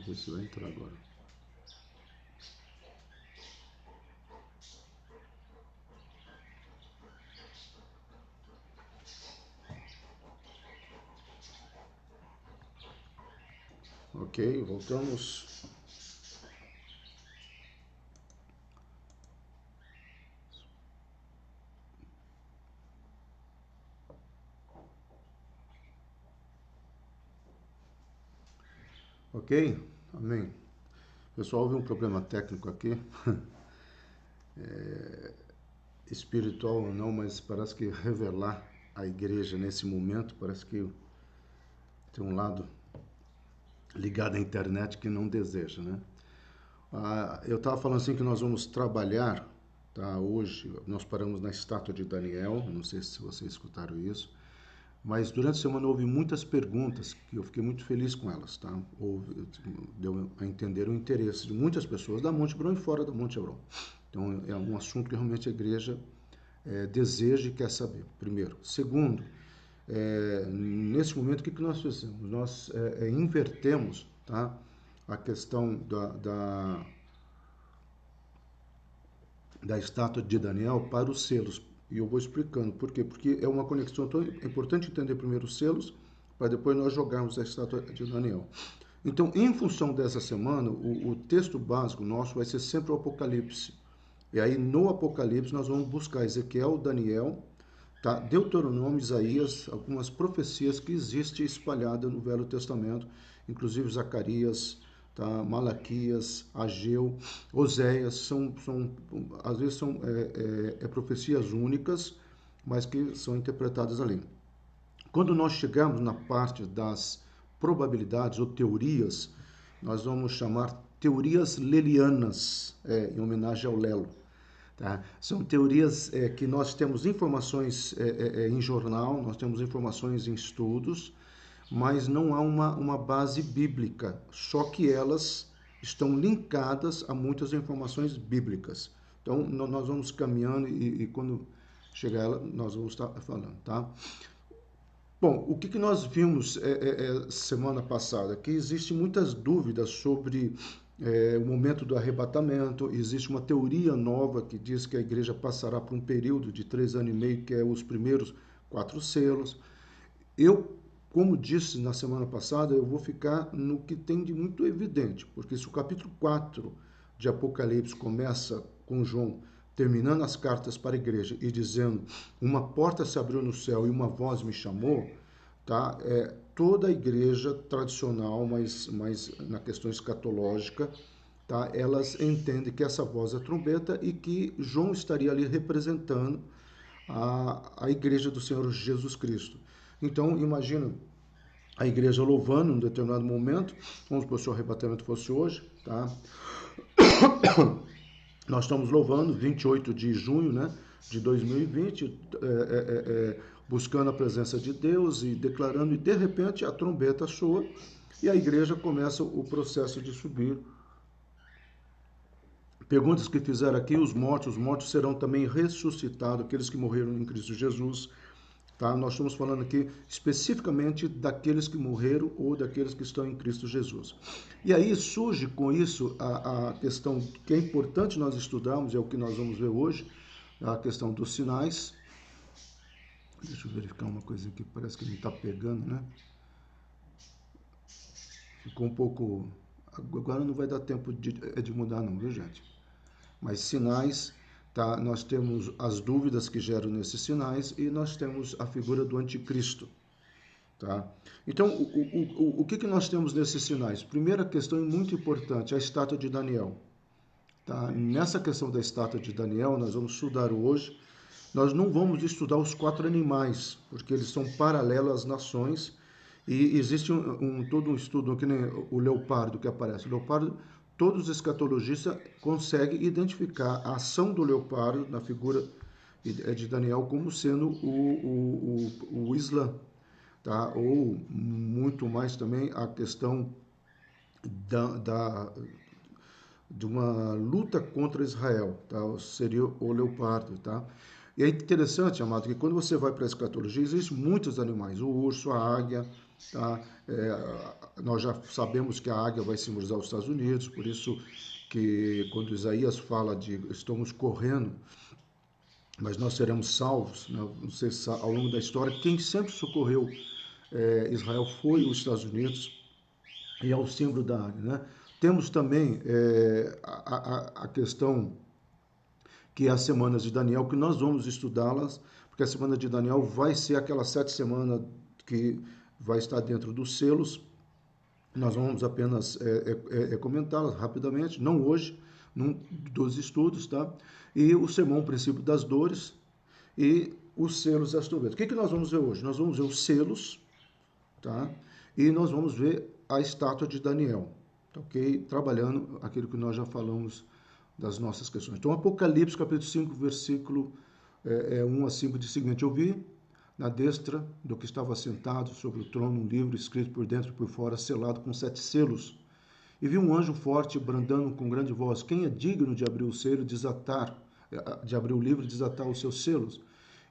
ver se vai entrar agora. Ok, voltamos. Ok, amém. Pessoal, houve um problema técnico aqui. Espiritual ou não, mas parece que revelar a igreja nesse momento, parece que tem um lado ligado à internet que não deseja, né? Eu estava falando assim que nós vamos trabalhar, tá? Hoje nós paramos na estátua de Daniel, não sei se vocês escutaram isso, mas durante a semana houve muitas perguntas que eu fiquei muito feliz com elas, tá? Deu a entender o interesse de muitas pessoas da Monte Hebron e fora da Monte Hebron. Então é um assunto que realmente a igreja deseja e quer saber, primeiro. Segundo, nesse momento, o que nós fizemos? Nós invertemos, tá, a questão da estátua de Daniel para os selos. E eu vou explicando por quê. Porque é uma conexão tão importante entender primeiro os selos, para depois nós jogarmos a estátua de Daniel. Então, em função dessa semana, o texto básico nosso vai ser sempre o Apocalipse. E aí, no Apocalipse, nós vamos buscar Ezequiel, Daniel, tá? Deuteronômio, Isaías, algumas profecias que existem espalhadas no Velho Testamento, inclusive Zacarias, tá? Malaquias, Ageu, Oséias, às vezes são profecias únicas, mas que são interpretadas ali. Quando nós chegamos na parte das probabilidades ou teorias, nós vamos chamar teorias lelianas, em homenagem ao Lelo. Tá? São teorias que nós temos informações em jornal, nós temos informações em estudos, mas não há uma base bíblica, só que elas estão linkadas a muitas informações bíblicas. Então, nós vamos caminhando e quando chegar ela, nós vamos estar falando, tá? Bom, o que nós vimos semana passada? Que existem muitas dúvidas sobre o momento do arrebatamento. Existe uma teoria nova que diz que a igreja passará por um período de 3 anos e meio, que é os primeiros 4 selos. Eu, como disse na semana passada, eu vou ficar no que tem de muito evidente, porque se o capítulo 4 de Apocalipse começa com João terminando as cartas para a igreja e dizendo: uma porta se abriu no céu e uma voz me chamou, tá? Toda a igreja tradicional, mas na questão escatológica, tá? Elas entendem que essa voz é trombeta e que João estaria ali representando a igreja do Senhor Jesus Cristo. Então, imagina a igreja louvando em um determinado momento, vamos supor se o arrebatamento fosse hoje, tá? Nós estamos louvando, 28 de junho, né, de 2020, buscando a presença de Deus e declarando, e de repente a trombeta soa e a igreja começa o processo de subir. Perguntas que fizeram aqui: os mortos serão também ressuscitados, aqueles que morreram em Cristo Jesus. Tá? Nós estamos falando aqui especificamente daqueles que morreram ou daqueles que estão em Cristo Jesus. E aí surge com isso a questão que é importante nós estudarmos, é o que nós vamos ver hoje, a questão dos sinais. Deixa eu verificar uma coisa aqui, parece que não está pegando, né? Ficou um pouco... Agora não vai dar tempo de mudar não, viu, gente? Mas sinais... Tá? Nós temos as dúvidas que geram nesses sinais e nós temos a figura do anticristo. Tá? Então, o que nós temos nesses sinais? Primeira questão muito importante, a estátua de Daniel. Tá? Nessa questão da estátua de Daniel, nós vamos estudar hoje. Nós não vamos estudar os 4 animais, porque eles são paralelos às nações. E existe todo um estudo, que nem o leopardo que aparece. O leopardo, todos os escatologistas conseguem identificar a ação do leopardo na figura de Daniel como sendo o Islã, tá? Ou muito mais também a questão de uma luta contra Israel, tá? Seria o leopardo, tá? E é interessante, amado, que quando você vai para a escatologia, existem muitos animais, o urso, a águia, tá? Nós já sabemos que a águia vai simbolizar os Estados Unidos, por isso que quando Isaías fala de estamos correndo, mas nós seremos salvos, né? Não sei se ao longo da história, quem sempre socorreu Israel foi os Estados Unidos, e é o símbolo da águia, né? Temos também a questão que é as semanas de Daniel, que nós vamos estudá-las, porque a semana de Daniel vai ser aquelas 7 semanas que vai estar dentro dos selos. Nós vamos apenas comentá-las rapidamente, não hoje, num dos estudos, tá? E o sermão, o princípio das dores e os selos e as trombetas. O que nós vamos ver hoje? Nós vamos ver os selos, tá? E nós vamos ver a estátua de Daniel, tá, ok? Trabalhando aquilo que nós já falamos das nossas questões. Então, Apocalipse, capítulo 5, versículo 1 a 5, diz o seguinte: eu vi na destra do que estava sentado sobre o trono um livro escrito por dentro e por fora, selado com 7 selos. E vi um anjo forte brandando com grande voz: quem é digno de abrir o selo e de abrir o livro e desatar os seus selos?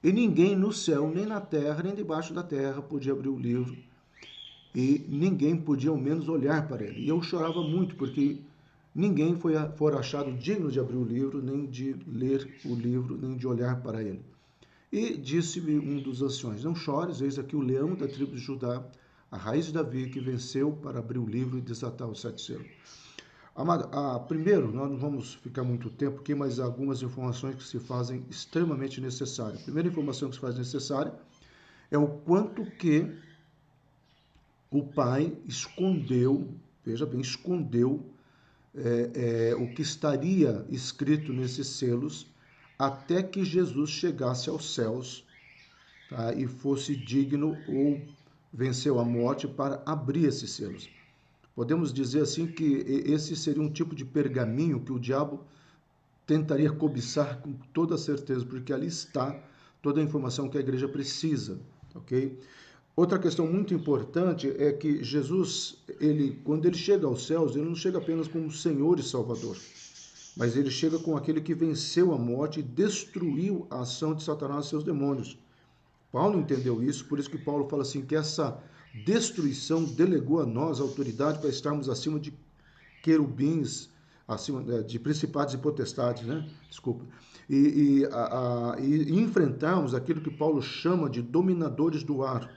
E ninguém no céu, nem na terra, nem debaixo da terra podia abrir o livro, e ninguém podia ao menos olhar para ele. E eu chorava muito, porque ninguém fora achado digno de abrir o livro, nem de ler o livro, nem de olhar para ele. E disse-me um dos anciões: não chores, eis aqui o leão da tribo de Judá, a raiz de Davi, que venceu para abrir o livro e desatar os 7 selos. Amado, primeiro, nós não vamos ficar muito tempo aqui, mas há algumas informações que se fazem extremamente necessárias. A primeira informação que se faz necessária é o quanto que o Pai escondeu, veja bem, escondeu o que estaria escrito nesses selos até que Jesus chegasse aos céus, tá, e fosse digno ou venceu a morte para abrir esses selos. Podemos dizer assim que esse seria um tipo de pergaminho que o diabo tentaria cobiçar com toda certeza, porque ali está toda a informação que a igreja precisa, ok? Outra questão muito importante é que Jesus, quando ele chega aos céus, ele não chega apenas como Senhor e Salvador, mas ele chega com aquele que venceu a morte e destruiu a ação de Satanás e seus demônios. Paulo entendeu isso, por isso que Paulo fala assim, que essa destruição delegou a nós a autoridade para estarmos acima de querubins, acima de principados e potestades, né? Desculpa. E enfrentarmos aquilo que Paulo chama de dominadores do ar.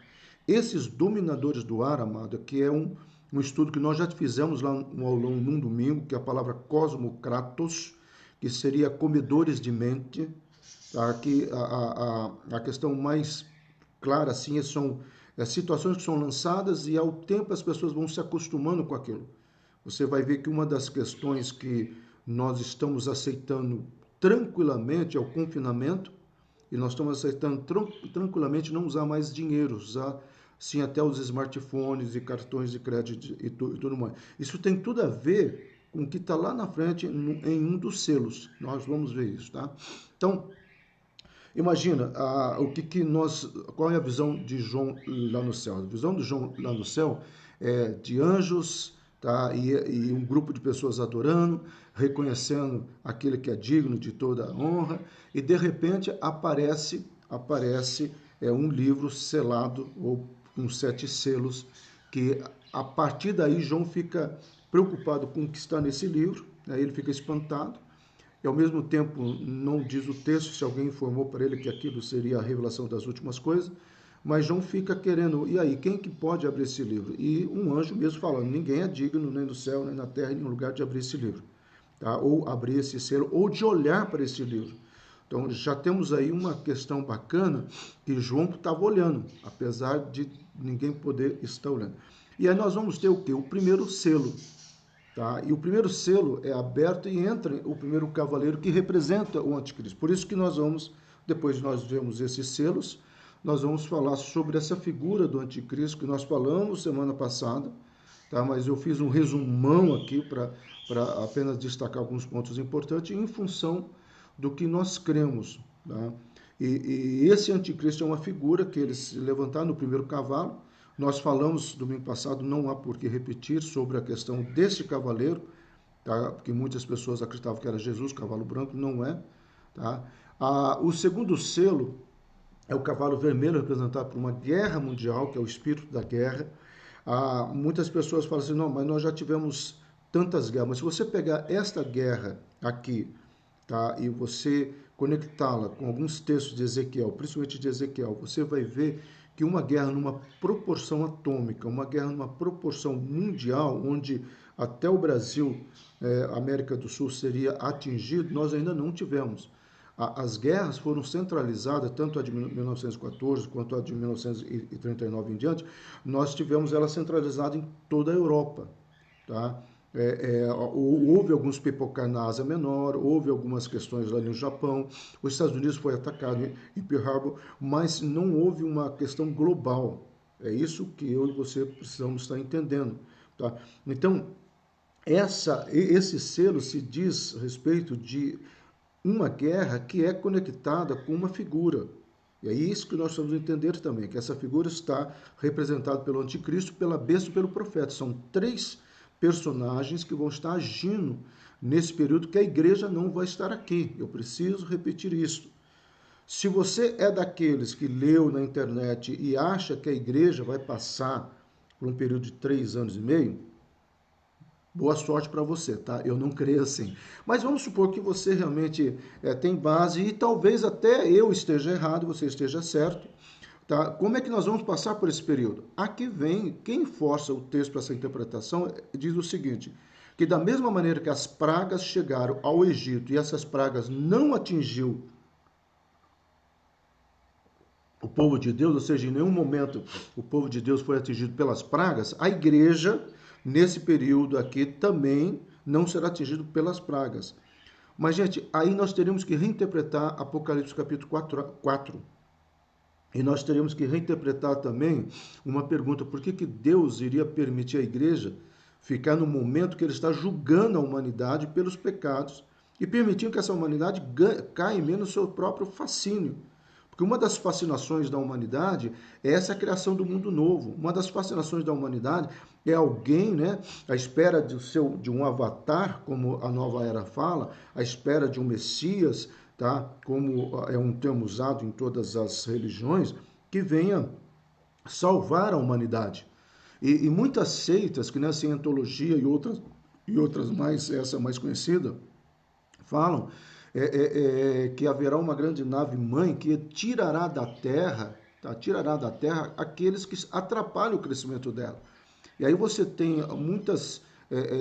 Esses dominadores do ar, amado, que é um estudo que nós já fizemos lá ao longo num domingo, que é a palavra cosmocratos, que seria comedores de mente. Tá? Que a questão mais clara assim são situações que são lançadas e ao tempo as pessoas vão se acostumando com aquilo. Você vai ver que uma das questões que nós estamos aceitando tranquilamente é o confinamento, e nós estamos aceitando tranquilamente não usar mais dinheiro, usar sim até os smartphones e cartões de crédito e tudo mais. Isso tem tudo a ver com o que está lá na frente em um dos selos. Nós vamos ver isso, tá? Então, imagina qual é a visão de João lá no céu? A visão de João lá no céu é de anjos, tá? E um grupo de pessoas adorando, reconhecendo aquele que é digno de toda a honra, e de repente aparece um livro selado ou com 7 selos, que a partir daí João fica preocupado com o que está nesse livro, né? Ele fica espantado. E ao mesmo tempo, não diz o texto se alguém informou para ele que aquilo seria a revelação das últimas coisas, mas João fica querendo, e aí, quem que pode abrir esse livro? E um anjo mesmo falando, ninguém é digno, nem do céu, nem na terra, nem no lugar de abrir esse livro, tá? Ou abrir esse selo, ou de olhar para esse livro. Então, já temos aí uma questão bacana que João estava olhando, apesar de ninguém poder estar olhando. E aí nós vamos ter o quê? O primeiro selo. Tá? E o primeiro selo é aberto e entra o primeiro cavaleiro que representa o anticristo. Por isso que nós vamos, depois de nós vermos esses selos, nós vamos falar sobre essa figura do anticristo que nós falamos semana passada, tá? Mas eu fiz um resumão aqui para apenas destacar alguns pontos importantes em função do que nós cremos. Tá? E esse anticristo é uma figura que ele se levantar no primeiro cavalo. Nós falamos domingo passado, não há por que repetir sobre a questão desse cavaleiro, tá? Porque muitas pessoas acreditavam que era Jesus, cavalo branco, não é. Tá? O segundo selo é o cavalo vermelho, representado por uma guerra mundial, que é o espírito da guerra. Muitas pessoas falam assim, não, mas nós já tivemos tantas guerras. Mas se você pegar esta guerra aqui, tá, e você conectá-la com alguns textos de Ezequiel, principalmente de Ezequiel, você vai ver que uma guerra numa proporção atômica, uma guerra numa proporção mundial, onde até o Brasil, América do Sul, seria atingido, nós ainda não tivemos. As guerras foram centralizadas, tanto a de 1914 quanto a de 1939 em diante, nós tivemos ela centralizada em toda a Europa. Tá? Houve alguns pipocar na Ásia Menor, houve algumas questões lá no Japão, os Estados Unidos foi atacado em Pearl Harbor, mas não houve uma questão global. É isso que eu e você precisamos estar entendendo. Tá? Então, esse selo se diz a respeito de uma guerra que é conectada com uma figura. E é isso que nós precisamos entender também, que essa figura está representada pelo anticristo, pela besta e pelo profeta. São três personagens que vão estar agindo nesse período que a igreja não vai estar aqui. Eu preciso repetir isso. Se você é daqueles que leu na internet e acha que a igreja vai passar por um período de 3 anos e meio, boa sorte para você, tá? Eu não creio assim. Mas vamos supor que você realmente tem base e talvez até eu esteja errado, você esteja certo. Tá? Como é que nós vamos passar por esse período? Aqui vem, quem força o texto para essa interpretação diz o seguinte, que da mesma maneira que as pragas chegaram ao Egito e essas pragas não atingiu o povo de Deus, ou seja, em nenhum momento o povo de Deus foi atingido pelas pragas, a igreja, nesse período aqui, também não será atingido pelas pragas. Mas, gente, aí nós teríamos que reinterpretar Apocalipse capítulo 4. E nós teríamos que reinterpretar também uma pergunta: por que Deus iria permitir a igreja ficar no momento que ele está julgando a humanidade pelos pecados e permitindo que essa humanidade caia menos no seu próprio fascínio? Porque uma das fascinações da humanidade é essa criação do mundo novo. Uma das fascinações da humanidade é alguém, né, à espera de um avatar, como a nova era fala, à espera de um Messias, tá? Como é um termo usado em todas as religiões, que venha salvar a humanidade. E muitas seitas, que nem a cientologia e outras mais, essa mais conhecida, falam que haverá uma grande nave mãe que tirará da Terra, tá? Tirará da Terra aqueles que atrapalham o crescimento dela. E aí você tem muitos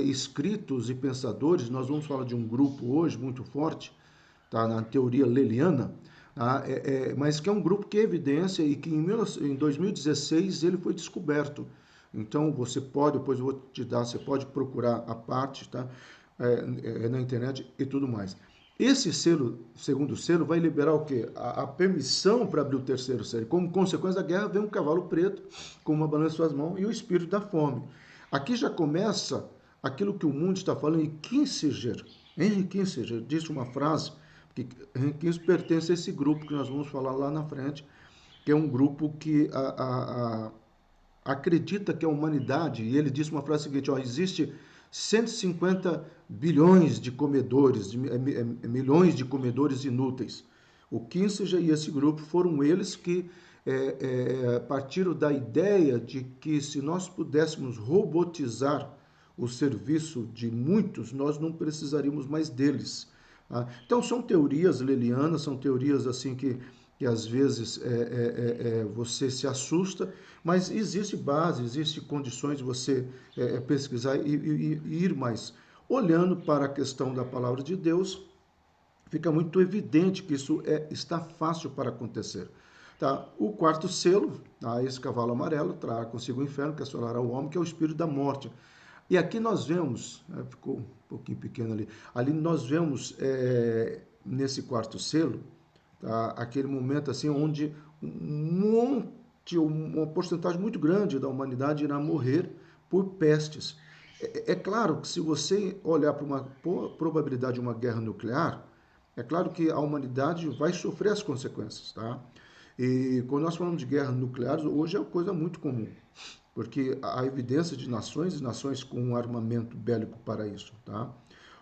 escritos e pensadores, nós vamos falar de um grupo hoje muito forte, tá? Na teoria leliana, tá? Mas que é um grupo que evidencia e que em 2016 ele foi descoberto. Então você pode, depois eu vou te dar, você pode procurar a parte, tá? Na internet e tudo mais. Esse selo, segundo selo, vai liberar o quê? A permissão para abrir o terceiro selo. Como consequência da guerra, vem um cavalo preto com uma balança em suas mãos e o espírito da fome. Aqui já começa aquilo que o mundo está falando em Kissinger. Henry Kissinger disse uma frase, que Henry Kissinger pertence a esse grupo que nós vamos falar lá na frente, que é um grupo que acredita que a humanidade, e ele disse uma frase seguinte, ó, existe 150 bilhões de comedores, milhões de comedores inúteis. O Kissinger e esse grupo foram eles que partiram da ideia de que se nós pudéssemos robotizar o serviço de muitos, nós não precisaríamos mais deles. Tá? Então são teorias lelianas, são teorias assim que às vezes você se assusta, mas existe base, existe condições de você pesquisar e ir mais. Olhando para a questão da palavra de Deus, fica muito evidente que isso está fácil para acontecer. Tá? O quarto selo, tá? Esse cavalo amarelo, trará consigo o inferno, que assolará o homem, que é o espírito da morte. E aqui nós vemos, ficou um pouquinho pequeno ali nós vemos nesse quarto selo, tá? Aquele momento assim onde uma porcentagem muito grande da humanidade irá morrer por pestes. É claro que se você olhar para uma probabilidade de uma guerra nuclear, é claro que a humanidade vai sofrer as consequências, tá? E quando nós falamos de guerras nucleares, hoje é uma coisa muito comum, porque há evidência de nações e nações com um armamento bélico para isso, tá?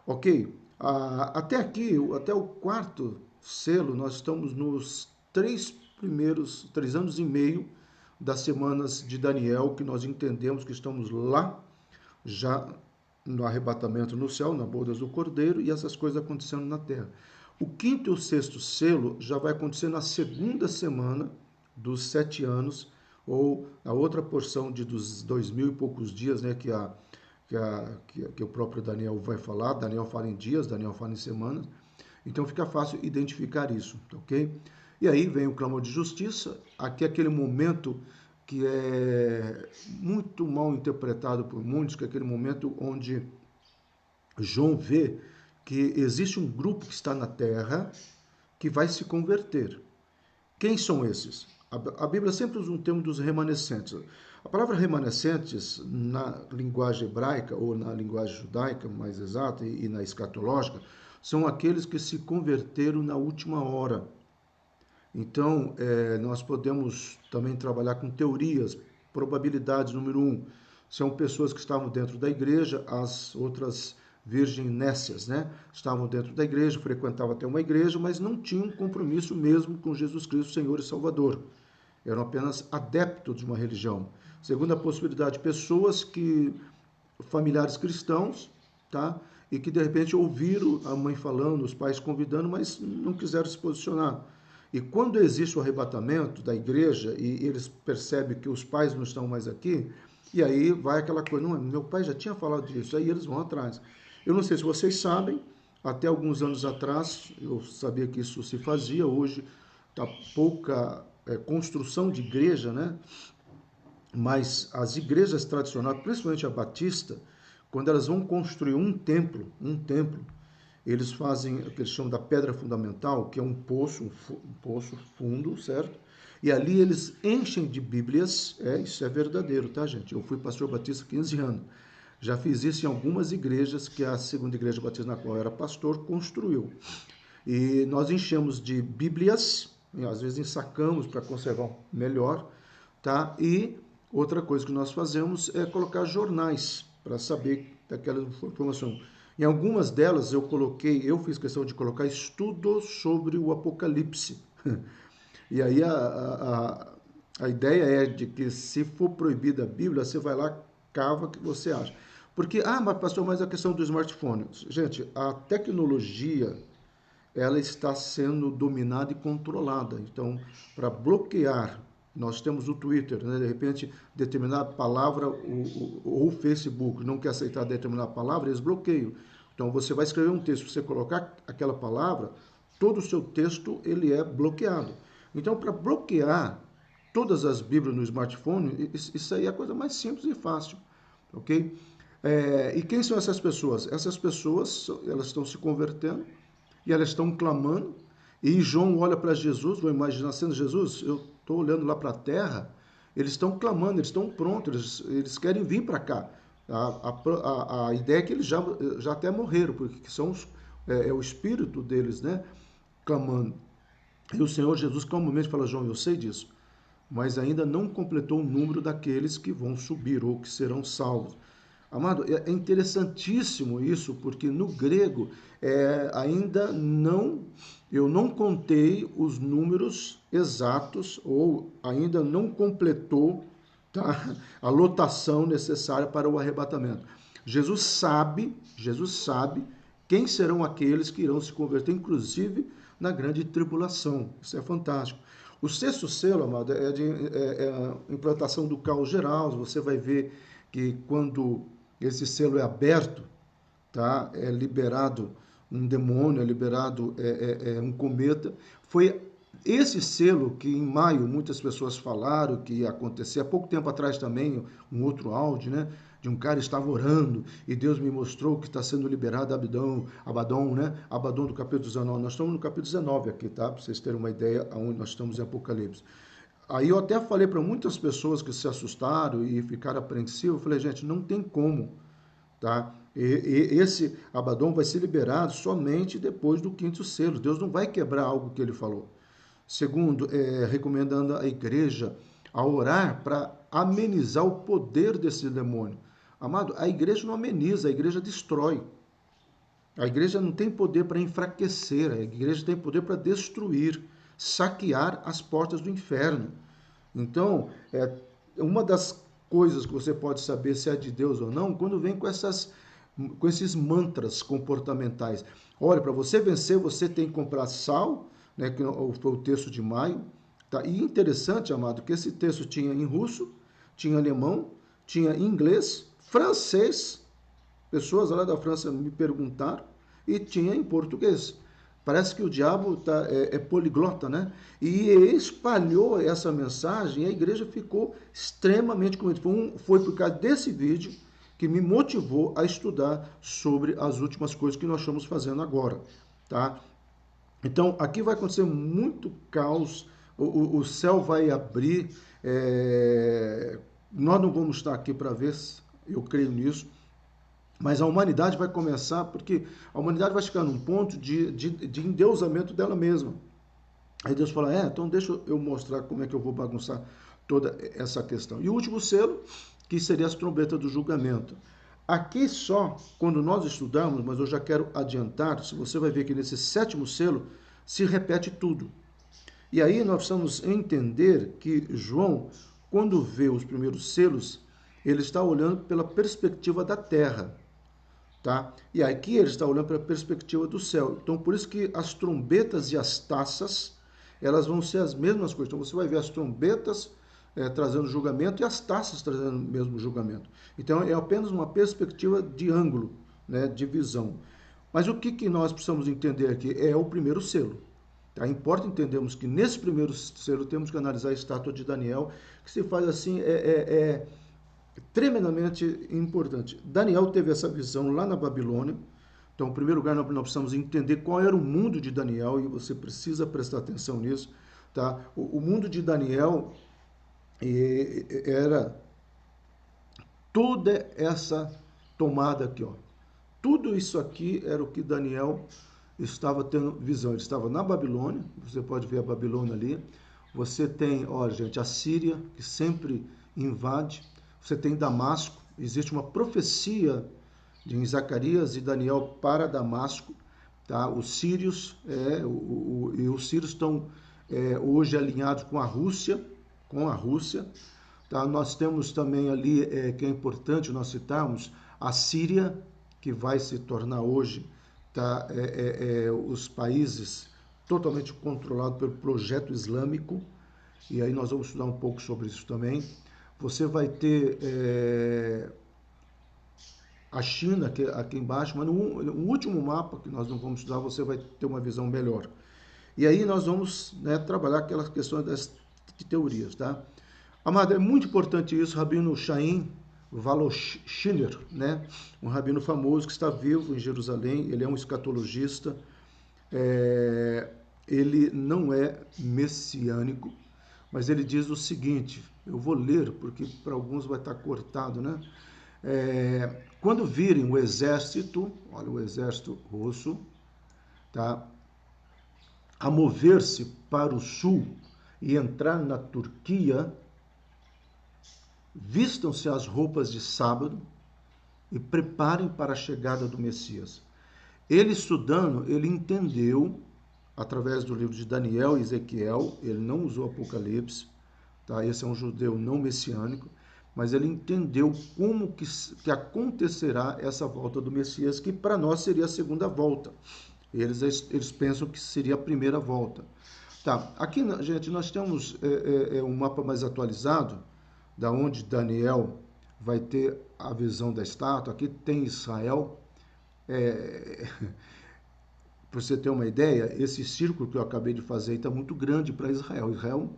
Ok, até aqui, até o quarto selo, nós estamos nos 3 anos e meio das semanas de Daniel, que nós entendemos que estamos lá, já no arrebatamento no céu, na bodas do Cordeiro, e essas coisas acontecendo na terra. O quinto e o sexto selo já vai acontecer na segunda semana dos 7 anos, ou a outra porção dos 2000 e poucos dias, né, que o próprio Daniel vai falar. Daniel fala em dias, Daniel fala em semanas. Então fica fácil identificar isso, ok? E aí vem o clamor de justiça, aqui é aquele momento que é muito mal interpretado por muitos, que é aquele momento onde João vê que existe um grupo que está na terra que vai se converter. Quem são esses? A Bíblia sempre usa um termo dos remanescentes. A palavra remanescentes, na linguagem hebraica, ou na linguagem judaica, mais exata, e na escatológica, são aqueles que se converteram na última hora. Então, nós podemos também trabalhar com teorias, probabilidades. Número um, são pessoas que estavam dentro da igreja, as outras virgens nécias, né? Estavam dentro da igreja, frequentavam até uma igreja, mas não tinham compromisso mesmo com Jesus Cristo, Senhor e Salvador. Eram apenas adeptos de uma religião. Segunda possibilidade, pessoas que, familiares cristãos, tá? E que de repente ouviram a mãe falando, os pais convidando, mas não quiseram se posicionar. E quando existe o arrebatamento da igreja e eles percebem que os pais não estão mais aqui, e aí vai aquela coisa, não, meu pai já tinha falado disso, aí eles vão atrás. Eu não sei se vocês sabem, até alguns anos atrás eu sabia que isso se fazia, hoje está pouca construção de igreja, né? Mas as igrejas tradicionais, principalmente a batista, quando elas vão construir um templo, eles fazem o que eles chamam da pedra fundamental, que é um poço fundo, certo? E ali eles enchem de Bíblias. Isso é verdadeiro, tá, gente? Eu fui pastor batista há 15 anos. Já fiz isso em algumas igrejas que a segunda igreja batista na qual eu era pastor construiu. E nós enchemos de Bíblias, às vezes ensacamos para conservar melhor, tá? E outra coisa que nós fazemos é colocar jornais para saber daquela informação. Em algumas delas eu fiz questão de colocar estudos sobre o Apocalipse. E aí a ideia é de que se for proibida a Bíblia, você vai lá, cava o que você acha. Porque, mas pastor, mas a questão do smartphone. Gente, a tecnologia, ela está sendo dominada e controlada. Então, para bloquear, nós temos o Twitter, né? De repente, determinada palavra, ou o Facebook não quer aceitar determinada palavra, eles bloqueiam. Então, você vai escrever um texto, você colocar aquela palavra, todo o seu texto ele é bloqueado. Então, para bloquear todas as Bíblias no smartphone, isso aí é a coisa mais simples e fácil, ok? E quem são essas pessoas? Essas pessoas, elas estão se convertendo, e elas estão clamando, e João olha para Jesus, vou imaginar sendo Jesus, eu estou olhando lá para a terra, eles estão clamando, eles estão prontos, eles querem vir para cá. A ideia é que eles já até morreram, porque são é o espírito deles, né, clamando. E o Senhor Jesus calmamente fala, João, eu sei disso, mas ainda não completou o número daqueles que vão subir ou que serão salvos. Amado, é interessantíssimo isso, porque no grego ainda não, eu não contei os números exatos, ou ainda não completou, tá, a lotação necessária para o arrebatamento. Jesus sabe quem serão aqueles que irão se converter, inclusive na grande tribulação. Isso é fantástico. O sexto selo, amado, é a implantação do caos geral. Você vai ver que quando esse selo é aberto, tá? É liberado um demônio, é liberado um cometa. Foi esse selo que em maio muitas pessoas falaram que ia acontecer. Há pouco tempo atrás também, um outro áudio, né? De um cara que estava orando e Deus me mostrou que está sendo liberado Abaddon, né? Abaddon do capítulo 19. Nós estamos no capítulo 19 aqui, tá? Para vocês terem uma ideia aonde nós estamos em Apocalipse. Aí eu até falei para muitas pessoas que se assustaram e ficaram apreensivos, eu falei, gente, não tem como, tá? Esse Abaddon vai ser liberado somente depois do quinto selo. Deus não vai quebrar algo que ele falou. Segundo, recomendando a igreja a orar para amenizar o poder desse demônio. Amado, a igreja não ameniza, a igreja destrói. A igreja não tem poder para enfraquecer, a igreja tem poder para destruir, saquear as portas do inferno. Então, uma das coisas que você pode saber se é de Deus ou não, quando vem com esses mantras comportamentais. Olha, para você vencer, você tem que comprar sal, né, que foi o texto de maio. Tá? E interessante, amado, que esse texto tinha em russo, tinha alemão, tinha inglês, francês, pessoas lá da França me perguntaram, e tinha em português. Parece que o diabo é poliglota, né? E espalhou essa mensagem e a igreja ficou extremamente contente. Foi por causa desse vídeo que me motivou a estudar sobre as últimas coisas que nós estamos fazendo agora, tá? Então, aqui vai acontecer muito caos, o céu vai abrir, nós não vamos estar aqui para ver, eu creio nisso, mas a humanidade vai começar, porque a humanidade vai chegar num ponto de endeusamento dela mesma. Aí Deus fala, então deixa eu mostrar como é que eu vou bagunçar toda essa questão. E o último selo, que seria as trombetas do julgamento. Aqui só, quando nós estudamos, mas eu já quero adiantar, se você vai ver que nesse sétimo selo se repete tudo. E aí nós precisamos entender que João, quando vê os primeiros selos, ele está olhando pela perspectiva da terra. Tá? E aqui ele está olhando para a perspectiva do céu. Então, por isso que as trombetas e as taças, elas vão ser as mesmas coisas. Então, você vai ver as trombetas trazendo julgamento e as taças trazendo o mesmo julgamento. Então, é apenas uma perspectiva de ângulo, né, de visão. Mas o que nós precisamos entender aqui é o primeiro selo. Tá? Importa entendermos que nesse primeiro selo temos que analisar a estátua de Daniel, que se faz assim, tremendamente importante. Daniel teve essa visão lá na Babilônia. Então, em primeiro lugar, nós precisamos entender qual era o mundo de Daniel, e você precisa prestar atenção nisso. Tá? O mundo de Daniel era toda essa tomada aqui. Ó. Tudo isso aqui era o que Daniel estava tendo visão. Ele estava na Babilônia, você pode ver a Babilônia ali. Você tem, olha gente, a Síria, que sempre invade. Você tem Damasco, existe uma profecia de Zacarias e Daniel para Damasco, tá? Os sírios, e os sírios estão hoje alinhados com a Rússia, tá? Nós temos também ali, que é importante nós citarmos, a Síria, que vai se tornar hoje, tá? Os países totalmente controlados pelo projeto islâmico, e aí nós vamos estudar um pouco sobre isso também. Você vai ter a China aqui embaixo, mas no último mapa que nós não vamos estudar, você vai ter uma visão melhor. E aí nós vamos, né, trabalhar aquelas questões das teorias, tá? Amado, é muito importante isso, Rabino Chaim Valoshiner, né? Um rabino famoso que está vivo em Jerusalém, ele é um escatologista, ele não é messiânico, mas ele diz o seguinte, eu vou ler, porque para alguns vai estar cortado, né? Quando virem o exército, olha o exército russo, tá? A mover-se para o sul e entrar na Turquia, vistam-se as roupas de sábado e preparem para a chegada do Messias. Ele estudando, ele entendeu, através do livro de Daniel e Ezequiel, ele não usou Apocalipse, tá? Esse é um judeu não messiânico, mas ele entendeu como que acontecerá essa volta do Messias, que para nós seria a segunda volta. Eles pensam que seria a primeira volta. Tá, aqui, gente, nós temos um mapa mais atualizado, da onde Daniel vai ter a visão da estátua. Aqui tem Israel. Para você ter uma ideia, esse círculo que eu acabei de fazer está muito grande para Israel. Israel,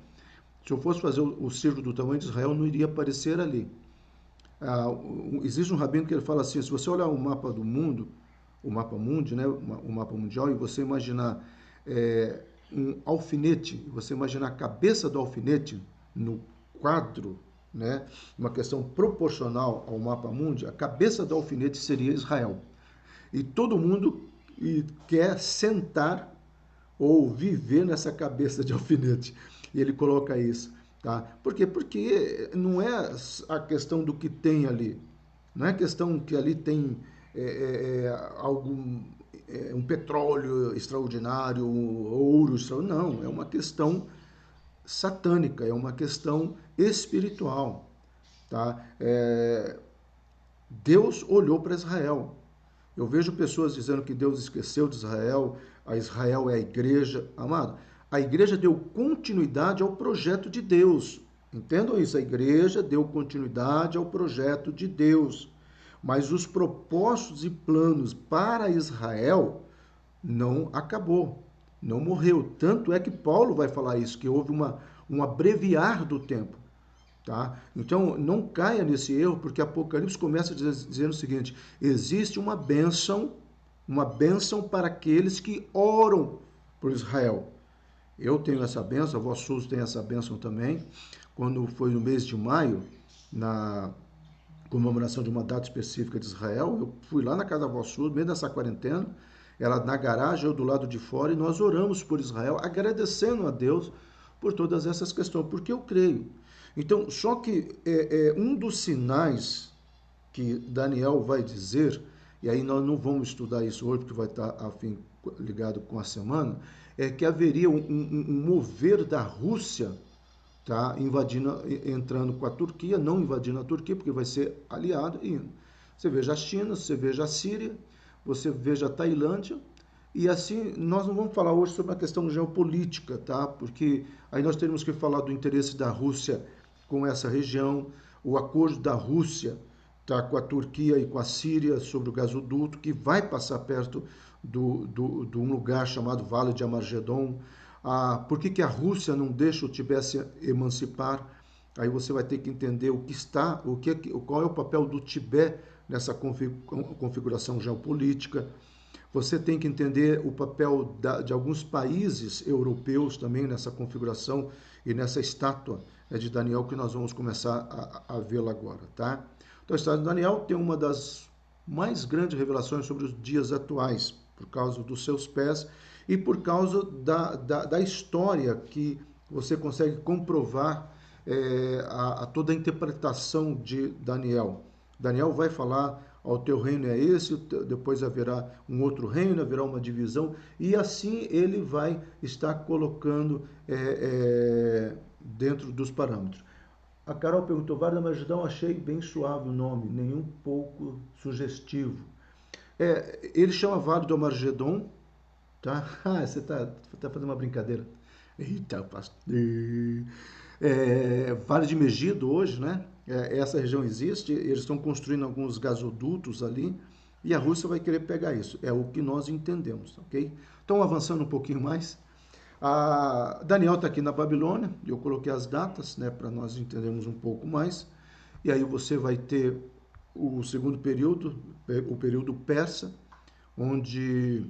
se eu fosse fazer o círculo do tamanho de Israel, não iria aparecer ali. Existe um rabino que ele fala assim, se você olhar o mapa do mundo, o mapa mundi, né, o mapa mundial, e você imaginar um alfinete, você imaginar a cabeça do alfinete no quadro, né, uma questão proporcional ao mapa mundi, a cabeça do alfinete seria Israel. E todo mundo quer sentar ou viver nessa cabeça de alfinete. E ele coloca isso. Tá? Por quê? Porque não é a questão do que tem ali. Não é questão que ali tem um petróleo extraordinário, ouro extraordinário. Não, é uma questão satânica, é uma questão espiritual, tá? Deus olhou para Israel. Eu vejo pessoas dizendo que Deus esqueceu de Israel, a Israel é a igreja. Amado, a igreja deu continuidade ao projeto de Deus. Entendam isso, a igreja deu continuidade ao projeto de Deus. Mas os propósitos e planos para Israel não acabou, não morreu. Tanto é que Paulo vai falar isso, que houve um abreviar do tempo. Tá? Então, não caia nesse erro, porque Apocalipse começa dizendo o seguinte: existe uma bênção para aqueles que oram por Israel. Eu tenho essa bênção, a Vós Souls tem essa bênção também. Quando foi no mês de maio, na comemoração de uma data específica de Israel, eu fui lá na casa da Vós Souls, meio dessa quarentena, ela na garagem, eu do lado de fora, e nós oramos por Israel, agradecendo a Deus por todas essas questões, porque eu creio. Então, só que um dos sinais que Daniel vai dizer, e aí nós não vamos estudar isso hoje, porque vai estar ligado com a semana, é que haveria um mover da Rússia, tá, invadindo, entrando com a Turquia, não invadindo a Turquia, porque vai ser aliado, e você veja a China, você veja a Síria, você veja a Tailândia, e assim, nós não vamos falar hoje sobre a questão geopolítica, tá? Porque aí nós teremos que falar do interesse da Rússia com essa região, o acordo da Rússia, tá, com a Turquia e com a Síria sobre o gasoduto, que vai passar perto de um lugar chamado Vale de Amargedon. Por que a Rússia não deixa o Tibete se emancipar? Aí você vai ter que entender qual é o papel do Tibete nessa configuração geopolítica. Você tem que entender o papel de alguns países europeus também nessa configuração e nessa estátua de Daniel que nós vamos começar a vê-la agora, tá? Então, a história de Daniel tem uma das mais grandes revelações sobre os dias atuais, por causa dos seus pés e por causa da história que você consegue comprovar toda a interpretação de Daniel. Daniel vai falar: ao teu reino é esse, depois haverá um outro reino, haverá uma divisão, e assim ele vai estar colocando dentro dos parâmetros. A Carol perguntou: Vale do Amargedon, achei bem suave o nome, nem um pouco sugestivo. Ele chama Vale do Amargedon, tá? Você está fazendo uma brincadeira. Eita, pastor. Vale de Megido hoje, né? Essa região existe, eles estão construindo alguns gasodutos ali, e a Rússia vai querer pegar isso. É o que nós entendemos, ok? Então, avançando um pouquinho mais, Daniel está aqui na Babilônia, eu coloquei as datas, né, para nós entendermos um pouco mais, e aí você vai ter o segundo período, o período persa, onde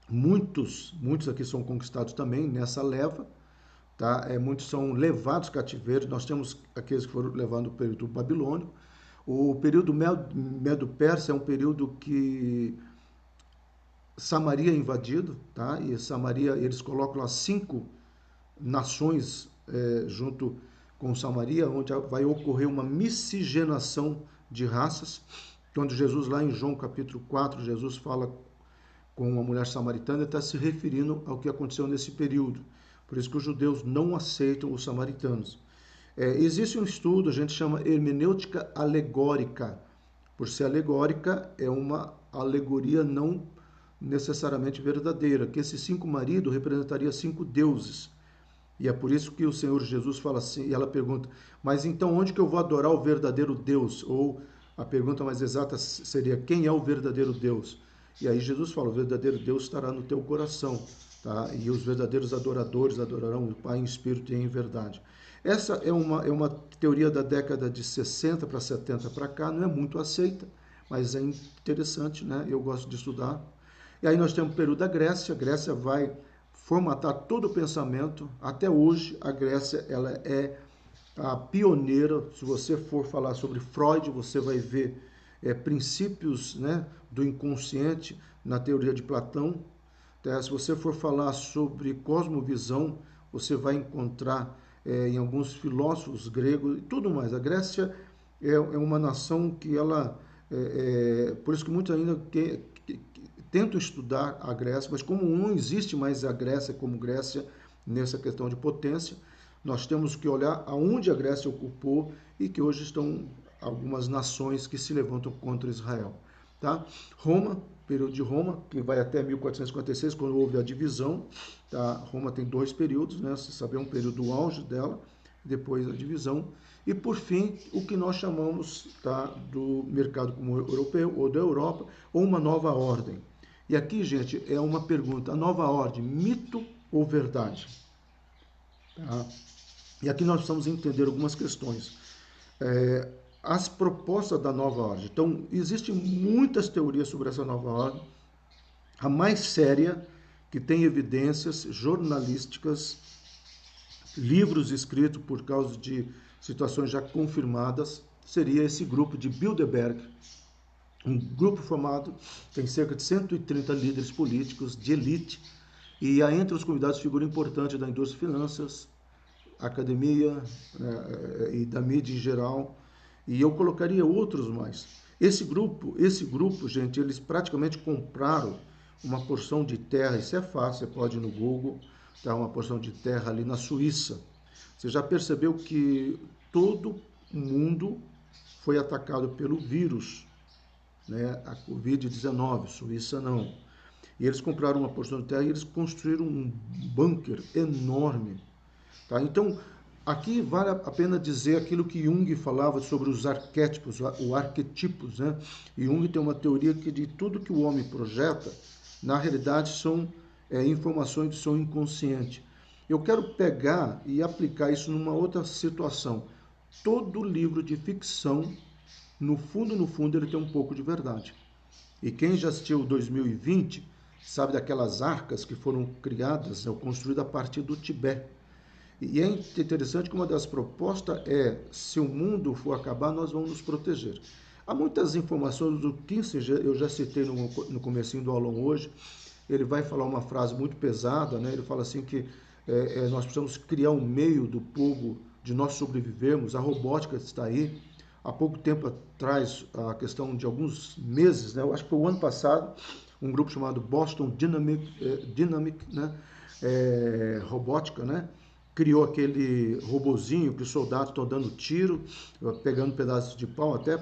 muitos aqui são conquistados também nessa leva, tá? Muitos são levados cativeiros. Nós temos aqueles que foram levados no período babilônico. O período Medo-Persa é um período que Samaria é invadido, tá? E Samaria, eles colocam lá 5 nações junto com Samaria, onde vai ocorrer uma miscigenação de raças. Quando Jesus, lá em João capítulo 4, Jesus fala com uma mulher samaritana, está se referindo ao que aconteceu nesse período. Por isso que os judeus não aceitam os samaritanos. Existe um estudo, a gente chama hermenêutica alegórica. Por ser alegórica, é uma alegoria não necessariamente verdadeira, que esses 5 maridos representariam 5 deuses. E é por isso que o Senhor Jesus fala assim, e ela pergunta: mas então onde que eu vou adorar o verdadeiro Deus? Ou a pergunta mais exata seria: quem é o verdadeiro Deus? E aí Jesus fala: o verdadeiro Deus estará no teu coração, tá? E os verdadeiros adoradores adorarão o Pai em espírito e em verdade. Essa é uma teoria da década de 60 para 70 para cá, não é muito aceita, mas é interessante, né? Eu gosto de estudar. E aí nós temos o período da Grécia. A Grécia vai formatar todo o pensamento. Até hoje, a Grécia ela é a pioneira. Se você for falar sobre Freud, você vai ver princípios, né, do inconsciente na teoria de Platão. Se você for falar sobre cosmovisão, você vai encontrar em alguns filósofos gregos e tudo mais. A Grécia é uma nação que ela... por isso que muitos ainda tentam estudar a Grécia, mas como não existe mais a Grécia como Grécia, nessa questão de potência. Nós temos que olhar aonde a Grécia ocupou e que hoje estão algumas nações que se levantam contra Israel. Tá? Roma, período de Roma, que vai até 1456, quando houve a divisão. Tá? Roma tem dois períodos, né? Você sabe, um período do auge dela, depois a divisão. E, por fim, o que nós chamamos, tá, do mercado comum europeu ou da Europa, ou uma nova ordem. E aqui, gente, é uma pergunta: a nova ordem, mito ou verdade? Tá? E aqui nós precisamos entender algumas questões. As propostas da nova ordem. Então, existem muitas teorias sobre essa nova ordem. A mais séria, que tem evidências jornalísticas, livros escritos por causa de situações já confirmadas, seria esse grupo de Bilderberg. Um grupo formado, tem cerca de 130 líderes políticos de elite, e há entre os convidados figura importante da indústria de finanças, academia, né, e da mídia em geral, e eu colocaria outros mais. Esse grupo, gente, eles praticamente compraram uma porção de terra, isso é fácil, você pode ir no Google, tá, uma porção de terra ali na Suíça. Você já percebeu que todo mundo foi atacado pelo vírus, né, a Covid-19, Suíça não. E eles compraram uma porção de terra e eles construíram um bunker enorme. Tá? Então, aqui vale a pena dizer aquilo que Jung falava sobre os arquétipos, os arquetipos, né? E Jung tem uma teoria que de tudo que o homem projeta, na realidade são informações que são inconscientes. Eu quero pegar e aplicar isso numa outra situação. Todo livro de ficção, no fundo, ele tem um pouco de verdade. E quem já assistiu 2020 sabe daquelas arcas que foram criadas, construídas a partir do Tibete. E é interessante que uma das propostas é: se o mundo for acabar, nós vamos nos proteger. Há muitas informações do Kissinger, eu já citei no comecinho do aulão hoje. Ele vai falar uma frase muito pesada, né? Ele fala assim que nós precisamos criar um meio do povo de nós sobrevivermos. A robótica está aí. Há pouco tempo atrás, a questão de alguns meses, né? Eu acho que foi o ano passado, um grupo chamado Boston Dynamic, né? Robótica, né? Criou aquele robozinho que os soldados estão dando tiro, pegando pedaços de pau, até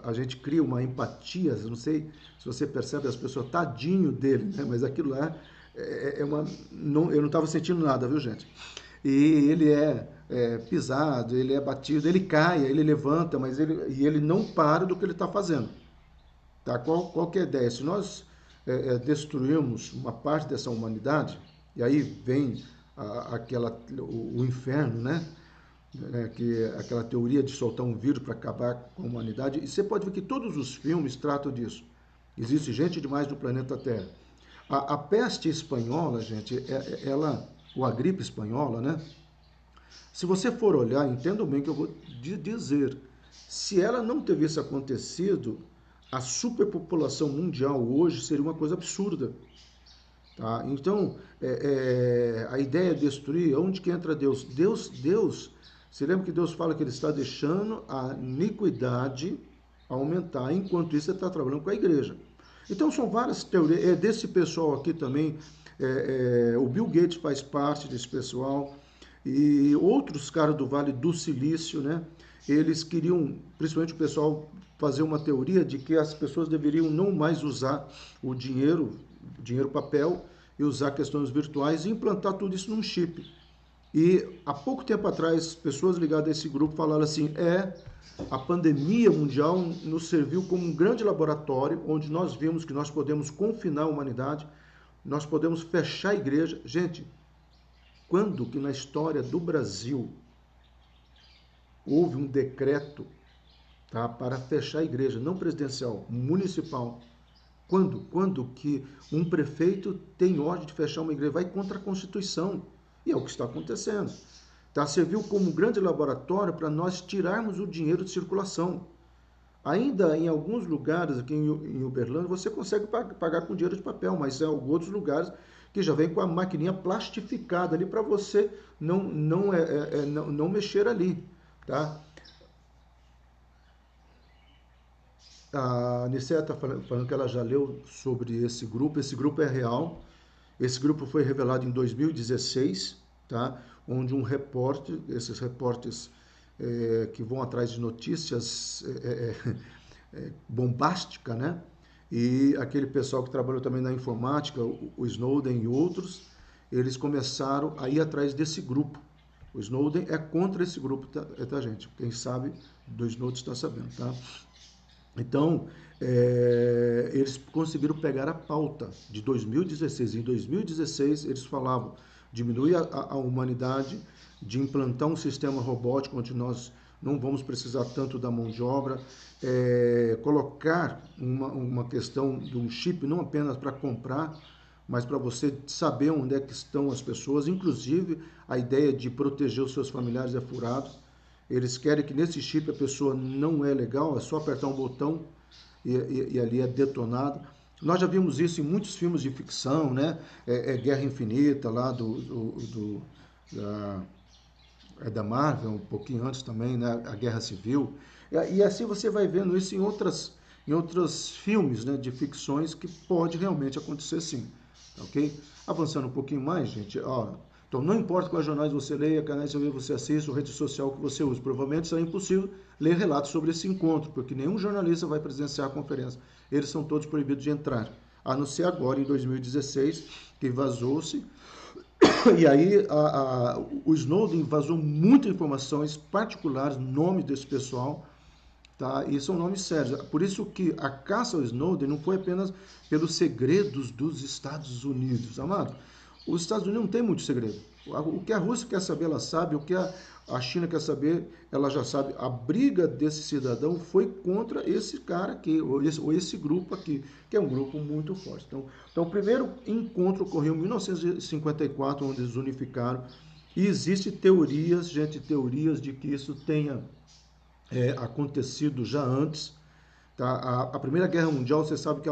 a gente cria uma empatia, não sei se você percebe, as pessoas, tadinho dele, né? Mas aquilo lá eu não estava sentindo nada, viu, gente? E ele é pisado, ele é batido, ele cai, ele levanta, mas ele não para do que ele está fazendo. Tá? Qual que é a ideia? Se nós destruirmos uma parte dessa humanidade, e aí vem o inferno, né? Que é aquela teoria de soltar um vírus para acabar com a humanidade. E você pode ver que todos os filmes tratam disso. Existe gente demais no planeta Terra. A peste espanhola, gente, ou a gripe espanhola, né? Se você for olhar, entendam bem o que eu vou dizer. Se ela não tivesse acontecido, a superpopulação mundial hoje seria uma coisa absurda. Tá? Então, a ideia é destruir. Onde que entra Deus? Deus, você lembra que Deus fala que ele está deixando a iniquidade aumentar, enquanto isso ele está trabalhando com a igreja. Então, são várias teorias. É desse pessoal aqui também, o Bill Gates faz parte desse pessoal, e outros caras do Vale do Silício, né? Eles queriam, principalmente o pessoal, fazer uma teoria de que as pessoas deveriam não mais usar o dinheiro papel, e usar questões virtuais e implantar tudo isso num chip. E há pouco tempo atrás, pessoas ligadas a esse grupo falaram assim: a pandemia mundial nos serviu como um grande laboratório, onde nós vimos que nós podemos confinar a humanidade, nós podemos fechar a igreja. Gente, quando que na história do Brasil houve um decreto, tá, para fechar a igreja, não presidencial, municipal? Quando que um prefeito tem ordem de fechar uma igreja? Vai contra a Constituição. E é o que está acontecendo. Tá? Serviu como um grande laboratório para nós tirarmos o dinheiro de circulação. Ainda em alguns lugares aqui em Uberlândia você consegue pagar com dinheiro de papel, mas em outros lugares que já vem com a maquininha plastificada ali para você não mexer ali. Tá? A Nicéia está falando que ela já leu sobre esse grupo. Esse grupo é real. Esse grupo foi revelado em 2016. tá? Onde um repórter, esses repórteres que vão atrás de notícias bombásticas, né? E aquele pessoal que trabalhou também na informática, o Snowden e outros, eles começaram a ir atrás desse grupo. O Snowden é contra esse grupo, tá, gente? Quem sabe do Snowden está sabendo, tá? Então, eles conseguiram pegar a pauta de 2016. Em 2016, eles falavam diminuir a humanidade, de implantar um sistema robótico onde nós não vamos precisar tanto da mão de obra, colocar uma questão de um chip não apenas para comprar, mas para você saber onde é que estão as pessoas, inclusive a ideia de proteger os seus familiares é furado. Eles querem que nesse chip a pessoa não é legal, é só apertar um botão e ali é detonado. Nós já vimos isso em muitos filmes de ficção, né? Guerra Infinita, lá da Marvel, um pouquinho antes também, né? A Guerra Civil. E assim você vai vendo isso em outros filmes, né? De ficções que pode realmente acontecer sim, ok? Avançando um pouquinho mais, gente, ó. Então, não importa quais jornais você leia, canais que você assiste, ou rede social que você use. Provavelmente será impossível ler relatos sobre esse encontro, porque nenhum jornalista vai presenciar a conferência. Eles são todos proibidos de entrar. A não ser agora, em 2016, que vazou-se. E aí, o Snowden vazou muitas informações particulares, nomes desse pessoal, tá? E são nomes sérios. Por isso que a caça ao Snowden não foi apenas pelos segredos dos Estados Unidos, amado. Os Estados Unidos não tem muito segredo. O que a Rússia quer saber, ela sabe. O que a China quer saber, ela já sabe. A briga desse cidadão foi contra esse cara aqui, ou esse grupo aqui, que é um grupo muito forte. Então o primeiro encontro ocorreu em 1954, onde eles unificaram. E existem teorias, gente, teorias de que isso tenha acontecido já antes. Tá? A Primeira Guerra Mundial, você sabe que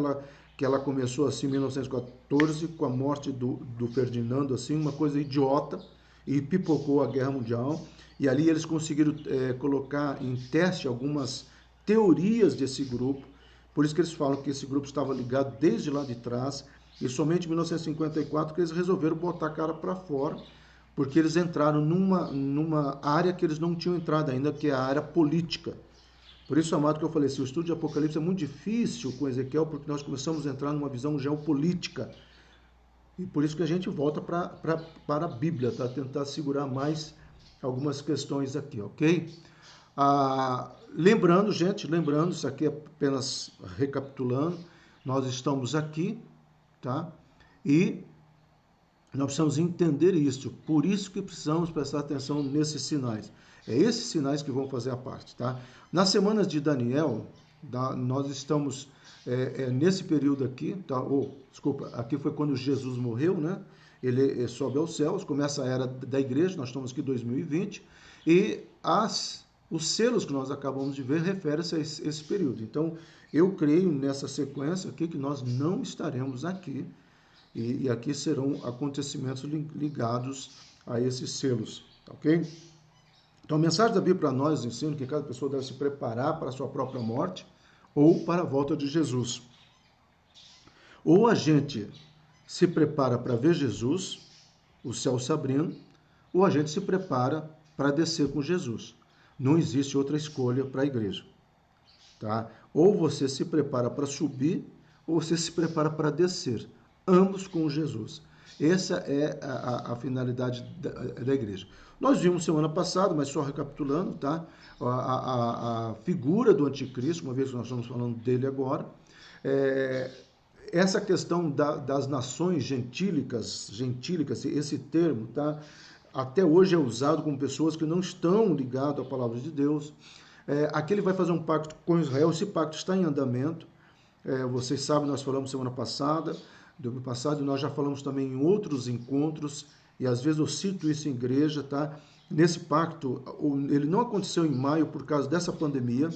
ela começou assim em 1914, com a morte do Ferdinando, assim, uma coisa idiota, e pipocou a Guerra Mundial. E ali eles conseguiram colocar em teste algumas teorias desse grupo. Por isso que eles falam que esse grupo estava ligado desde lá de trás. E somente em 1954 que eles resolveram botar a cara para fora, porque eles entraram numa área que eles não tinham entrado ainda, que é a área política. Por isso, amado, que eu falei assim, o estudo de Apocalipse é muito difícil com Ezequiel, porque nós começamos a entrar numa visão geopolítica. E por isso que a gente volta para a Bíblia, tá? Tentar segurar mais algumas questões aqui, ok? Lembrando, gente, isso aqui é apenas recapitulando, nós estamos aqui, tá? E nós precisamos entender isso, por isso que precisamos prestar atenção nesses sinais. É esses sinais que vão fazer a parte, tá? Nas semanas de Daniel, nós estamos nesse período aqui, tá? Desculpa, aqui foi quando Jesus morreu, né? Ele sobe aos céus, começa a era da igreja, nós estamos aqui em 2020, e os selos que nós acabamos de ver referem-se a esse período. Então, eu creio nessa sequência aqui que nós não estaremos aqui, e aqui serão acontecimentos ligados a esses selos, ok? Então, a mensagem da Bíblia para nós ensina que cada pessoa deve se preparar para a sua própria morte ou para a volta de Jesus. Ou a gente se prepara para ver Jesus, o céu se abrindo, ou a gente se prepara para descer com Jesus. Não existe outra escolha para a igreja, tá? Ou você se prepara para subir, ou você se prepara para descer, ambos com Jesus. Essa é a finalidade da igreja. Nós vimos semana passada, mas só recapitulando, tá? A figura do anticristo, uma vez que nós estamos falando dele agora, essa questão das nações gentílicas, esse termo, tá? Até hoje é usado com pessoas que não estão ligadas à palavra de Deus. Aqui ele vai fazer um pacto com Israel, esse pacto está em andamento. Vocês sabem, nós falamos semana passada, domingo passado, e nós já falamos também em outros encontros, e às vezes eu cito isso em igreja, tá? Nesse pacto, ele não aconteceu em maio por causa dessa pandemia,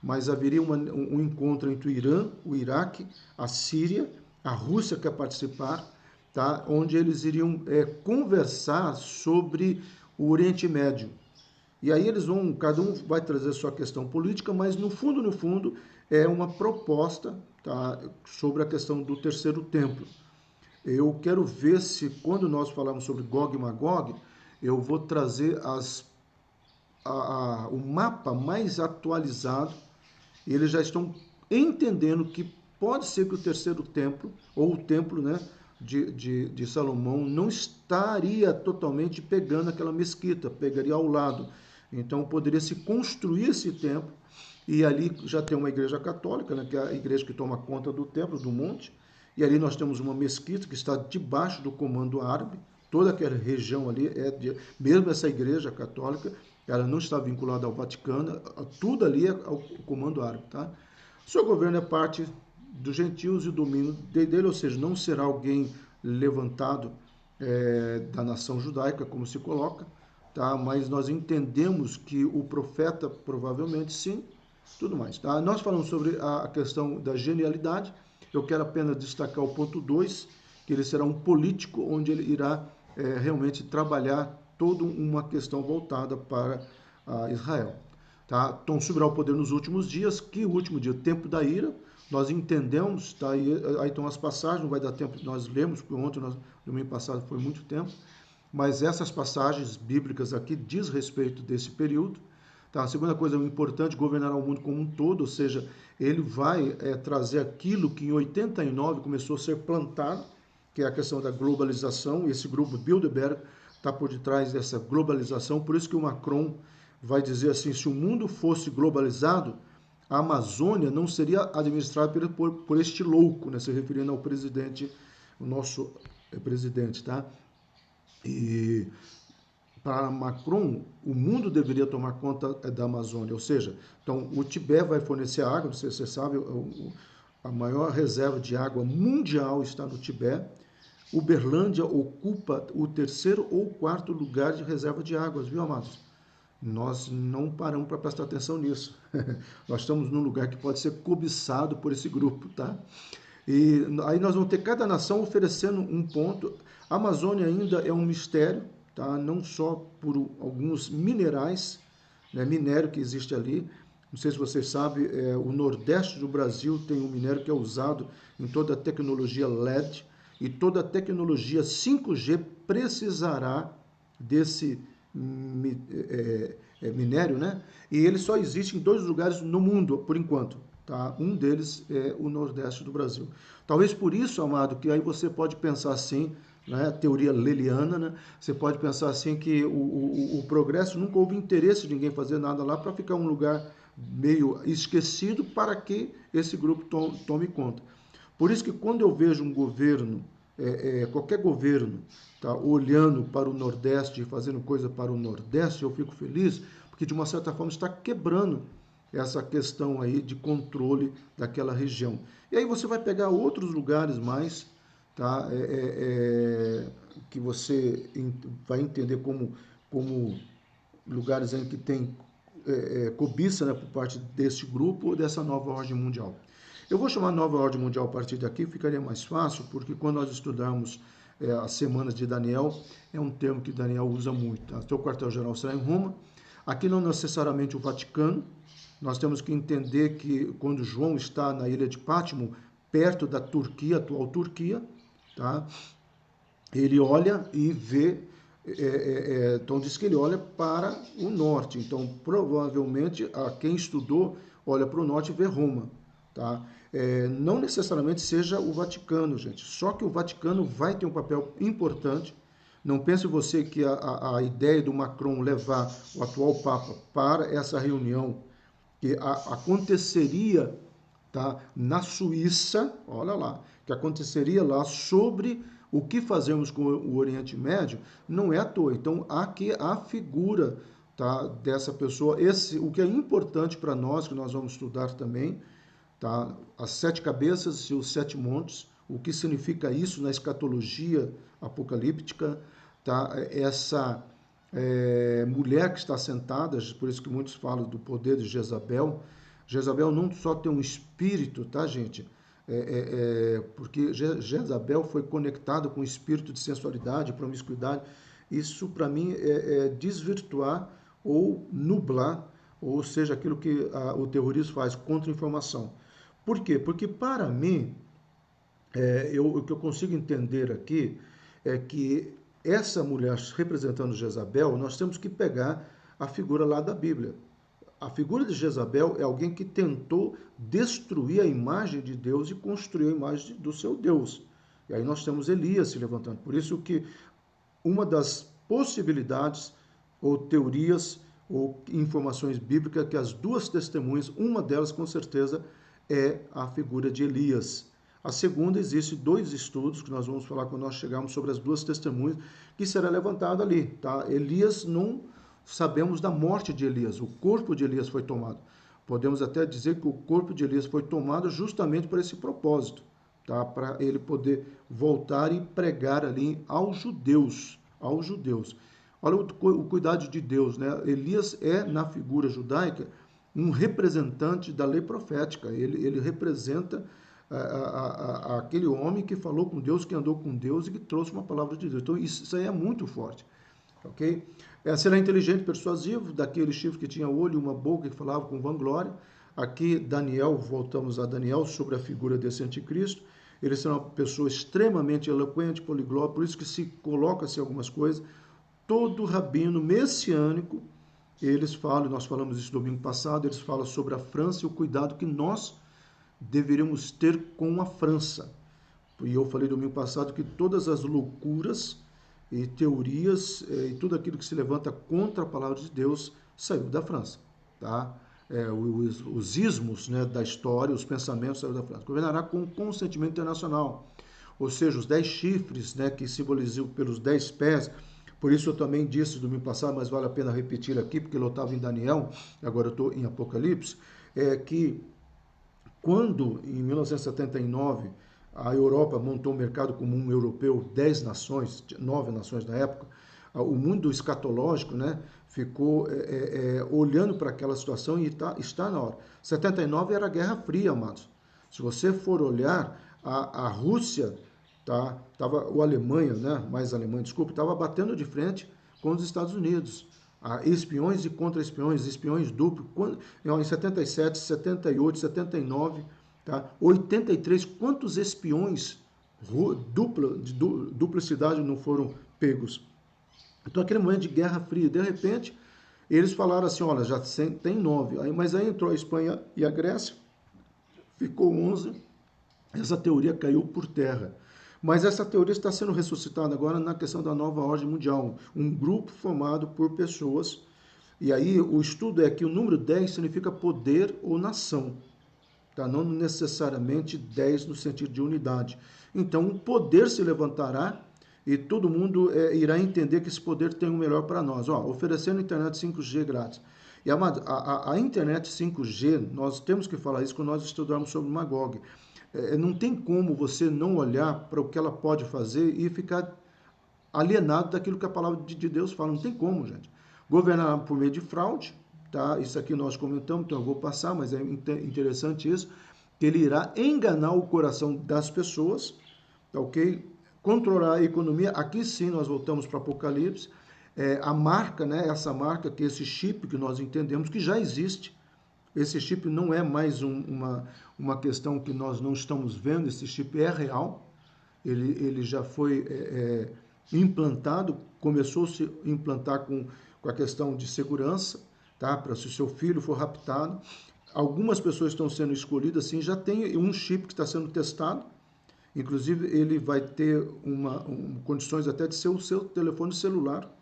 mas haveria um encontro entre o Irã, o Iraque, a Síria, a Rússia quer participar, tá? Onde eles iriam conversar sobre o Oriente Médio. E aí cada um vai trazer a sua questão política, mas no fundo, é uma proposta, tá, sobre a questão do terceiro templo. Eu quero ver se, quando nós falamos sobre Gog e Magog, eu vou trazer o mapa mais atualizado. Eles já estão entendendo que pode ser que o terceiro templo, ou o templo, né, de Salomão, não estaria totalmente pegando aquela mesquita, pegaria ao lado. Então poderia se construir esse templo, e ali já tem uma igreja católica, né, que é a igreja que toma conta do templo, do monte, e ali nós temos uma mesquita que está debaixo do comando árabe. Toda aquela região ali mesmo essa igreja católica, ela não está vinculada ao Vaticano, tudo ali é ao comando árabe, tá? O seu governo é parte dos gentios e o domínio dele, ou seja, não será alguém levantado da nação judaica, como se coloca, tá? Mas nós entendemos que o profeta, provavelmente sim, tudo mais, tá? Nós falamos sobre a questão da genialidade. Eu quero apenas destacar o ponto 2, que ele será um político, onde ele irá realmente trabalhar toda uma questão voltada para Israel. Tá? Então subirá o poder nos últimos dias. Que último dia? Tempo da ira. Nós entendemos, tá? Aí estão as passagens, não vai dar tempo, nós lemos, porque ontem, domingo passado, foi muito tempo, mas essas passagens bíblicas aqui diz respeito desse período. Tá? A segunda coisa importante, governará o mundo como um todo, ou seja, ele vai trazer aquilo que em 89 começou a ser plantado, que é a questão da globalização. Esse grupo Bilderberg está por detrás dessa globalização, por isso que o Macron vai dizer assim, se o mundo fosse globalizado, a Amazônia não seria administrada por este louco, né? Se referindo ao presidente, o nosso presidente, tá? E para Macron, o mundo deveria tomar conta da Amazônia, ou seja, então o Tibete vai fornecer água, não sei se você sabe, a maior reserva de água mundial está no Tibete. Uberlândia ocupa o terceiro ou quarto lugar de reserva de águas, viu, amados? Nós não paramos para prestar atenção nisso. Nós estamos num lugar que pode ser cobiçado por esse grupo, tá? E aí nós vamos ter cada nação oferecendo um ponto. A Amazônia ainda é um mistério, tá? Não só por alguns minerais, né? Minério que existe ali. Não sei se vocês sabem, o Nordeste do Brasil tem um minério que é usado em toda a tecnologia LED, e toda a tecnologia 5G precisará desse minério, né? E ele só existe em 2 lugares no mundo, por enquanto. Tá? Um deles é o Nordeste do Brasil. Talvez por isso, amado, que aí você pode pensar assim, né? Teoria leliana, né? Você pode pensar assim que o progresso nunca houve interesse de ninguém fazer nada lá para ficar um lugar meio esquecido para que esse grupo tome conta. Por isso que quando eu vejo um governo, qualquer governo, tá, olhando para o Nordeste e fazendo coisa para o Nordeste, eu fico feliz, porque de uma certa forma está quebrando essa questão aí de controle daquela região. E aí você vai pegar outros lugares mais, tá, que você vai entender como lugares em que tem cobiça, né, por parte desse grupo ou dessa nova ordem mundial. Eu vou chamar nova ordem mundial a partir daqui, ficaria mais fácil, porque quando nós estudarmos as semanas de Daniel, é um termo que Daniel usa muito. Tá? Então, o quartel-general será em Roma. Aqui não necessariamente o Vaticano. Nós temos que entender que quando João está na ilha de Pátimo, perto da Turquia, atual Turquia, tá? Ele olha e vê, então diz que ele olha para o norte. Então, provavelmente, quem estudou olha para o norte e vê Roma. Tá? Não necessariamente seja o Vaticano, gente. Só que o Vaticano vai ter um papel importante. Não pense você que a ideia do Macron levar o atual Papa para essa reunião que aconteceria, tá, na Suíça, olha lá, que aconteceria lá sobre o que fazemos com o Oriente Médio, não é à toa. Então, aqui a figura, tá, dessa pessoa, o que é importante para nós, que nós vamos estudar também, tá, as 7 cabeças e os 7 montes, o que significa isso na escatologia apocalíptica, tá, essa mulher que está sentada, por isso que muitos falam do poder de Jezabel. Jezabel não só tem um espírito, tá, gente? Porque Jezabel foi conectado com o espírito de sensualidade, promiscuidade. Isso, para mim, é desvirtuar ou nublar, ou seja, aquilo que o terrorismo faz, contra-informação. Por quê? Porque, para mim, o que eu consigo entender aqui é que essa mulher representando Jezabel, nós temos que pegar a figura lá da Bíblia. A figura de Jezabel é alguém que tentou destruir a imagem de Deus e construir a imagem do seu Deus. E aí nós temos Elias se levantando. Por isso que uma das possibilidades ou teorias ou informações bíblicas que as duas testemunhas, uma delas com certeza é a figura de Elias. A segunda, existe dois estudos que nós vamos falar quando nós chegarmos sobre as duas testemunhas, que será levantado ali, tá? Elias, não sabemos da morte de Elias, o corpo de Elias foi tomado. Podemos até dizer que o corpo de Elias foi tomado justamente para esse propósito, tá? Para ele poder voltar e pregar ali aos judeus, aos judeus. Olha o cuidado de Deus, né? Elias é, na figura judaica, um representante da lei profética. Ele representa aquele homem que falou com Deus, que andou com Deus e que trouxe uma palavra de Deus. Então isso aí é muito forte, ok? Será inteligente, persuasivo, daquele chifre que tinha olho e uma boca que falava com vanglória. Aqui Daniel, voltamos a Daniel, sobre a figura desse anticristo. Ele será uma pessoa extremamente eloquente, poliglota, por isso que se coloca-se algumas coisas. Todo rabino messiânico, eles falam, nós falamos isso domingo passado, eles falam sobre a França e o cuidado que nós deveríamos ter com a França. E eu falei domingo passado que todas as loucuras e teorias e tudo aquilo que se levanta contra a palavra de Deus saiu da França, tá? Os ismos, né, da história, os pensamentos saíram da França. Governará com consentimento internacional, ou seja, os 10 chifres, né, que simbolizam pelos 10 pés. Por isso eu também disse domingo passado, mas vale a pena repetir aqui, porque eu estava em Daniel, agora eu estou em Apocalipse, que quando, em 1979, a Europa montou um mercado comum europeu, 10 nações, 9 nações na época, o mundo escatológico, né, ficou olhando para aquela situação e está na hora. 79 era a Guerra Fria, amados. Se você for olhar, a Rússia, a Alemanha, né, mais a Alemanha, desculpa, estava batendo de frente com os Estados Unidos. Espiões e contra-espiões, espiões duplos, em 77, 78, 79, tá? 83, quantos espiões de duplicidade não foram pegos? Então, aquele momento de Guerra Fria, de repente, eles falaram assim, olha, já tem 9, mas aí entrou a Espanha e a Grécia, ficou 11, essa teoria caiu por terra. Mas essa teoria está sendo ressuscitada agora na questão da nova ordem mundial, um grupo formado por pessoas, e aí o estudo é que o número 10 significa poder ou nação, tá? Não necessariamente 10 no sentido de unidade. Então, o poder se levantará e todo mundo irá entender que esse poder tem o melhor para nós. Oferecendo internet 5G grátis. E, amado, a internet 5G, nós temos que falar isso quando nós estudarmos sobre Magog. Não tem como você não olhar para o que ela pode fazer e ficar alienado daquilo que a palavra de Deus fala. Não tem como, gente. Governar por meio de fraude, tá? Isso aqui nós comentamos, então eu vou passar, mas é interessante isso, que ele irá enganar o coração das pessoas, tá, ok? Controlar a economia, aqui sim nós voltamos para Apocalipse, a marca, né? Essa marca, que é esse chip que nós entendemos que já existe. Esse chip não é mais uma questão que nós não estamos vendo, esse chip é real, ele já foi implantado, começou a se implantar com a questão de segurança, tá? Para se o seu filho for raptado. Algumas pessoas estão sendo escolhidas, assim, já tem um chip que está sendo testado, inclusive ele vai ter condições até de ser o seu telefone celular.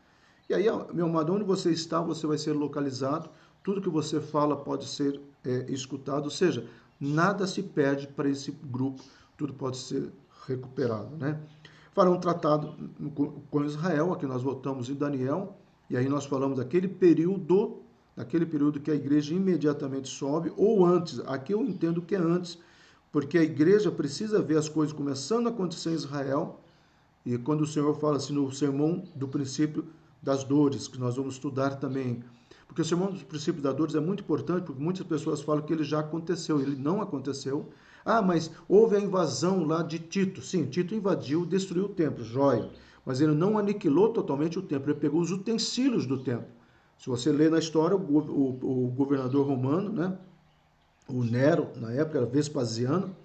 E aí, meu amado, onde você está, você vai ser localizado, tudo que você fala pode ser escutado, ou seja, nada se perde para esse grupo, tudo pode ser recuperado, né? Fará um tratado com Israel, aqui nós voltamos em Daniel, e aí nós falamos daquele período que a igreja imediatamente sobe, ou antes, aqui eu entendo que é antes, porque a igreja precisa ver as coisas começando a acontecer em Israel, e quando o Senhor fala assim no sermão do princípio das dores, que nós vamos estudar também, porque o sermão do princípio das dores é muito importante, porque muitas pessoas falam que ele já aconteceu, ele não aconteceu. Mas houve a invasão lá de Tito. Sim, Tito invadiu, destruiu o templo, joia. Mas ele não aniquilou totalmente o templo, ele pegou os utensílios do templo. Se você lê na história, o governador romano, né, o Nero, na época era Vespasiano,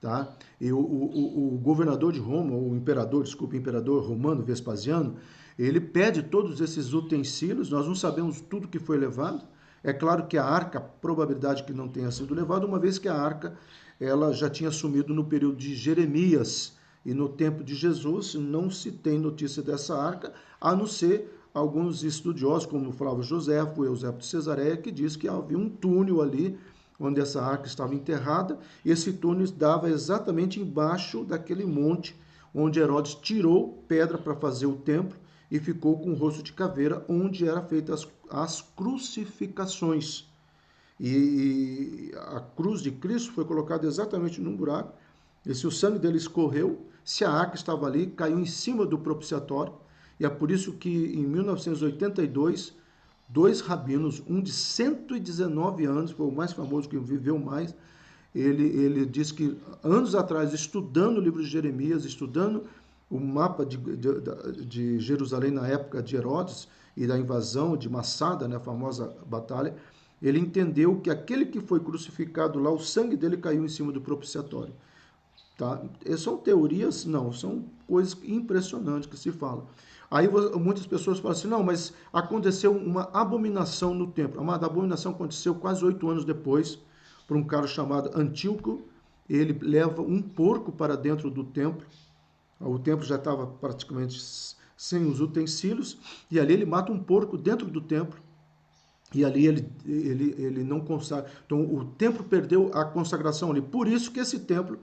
tá? E o governador de Roma, o imperador, desculpa, imperador romano, Vespasiano, ele pede todos esses utensílios, nós não sabemos tudo que foi levado. É claro que a arca, probabilidade que não tenha sido levada, uma vez que a arca ela já tinha sumido no período de Jeremias, e no tempo de Jesus não se tem notícia dessa arca, a não ser alguns estudiosos, como o Flávio Joséfo, Eusébio de Cesareia, que diz que havia um túnel ali onde essa arca estava enterrada, e esse túnel dava exatamente embaixo daquele monte onde Herodes tirou pedra para fazer o templo e ficou com o rosto de caveira, onde eram feitas as crucificações. E a cruz de Cristo foi colocada exatamente num buraco, e se o sangue dele escorreu, se a arca estava ali, caiu em cima do propiciatório, e é por isso que em 1982, dois rabinos, um de 119 anos, foi o mais famoso que viveu mais, ele disse que anos atrás, estudando o livro de Jeremias, estudando o mapa de Jerusalém na época de Herodes e da invasão de Massada, né, a famosa batalha, ele entendeu que aquele que foi crucificado lá, o sangue dele caiu em cima do propiciatório. Tá? São teorias? Não, são coisas impressionantes que se falam. Aí muitas pessoas falam assim, não, mas aconteceu uma abominação no templo. A abominação aconteceu quase 8 anos depois, por um cara chamado Antíoco. Ele leva um porco para dentro do templo. O templo já estava praticamente sem os utensílios, e ali ele mata um porco dentro do templo. E ali ele não consagra. Então o templo perdeu a consagração ali. Por isso que esse templo,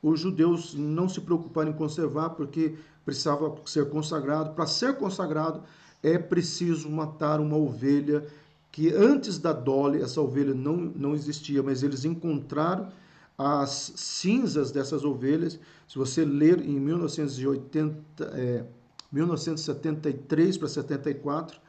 os judeus não se preocuparam em conservar, porque precisava ser consagrado. Para ser consagrado, é preciso matar uma ovelha que antes da Dole, essa ovelha não existia, mas eles encontraram as cinzas dessas ovelhas. Se você ler em 1973 para 74,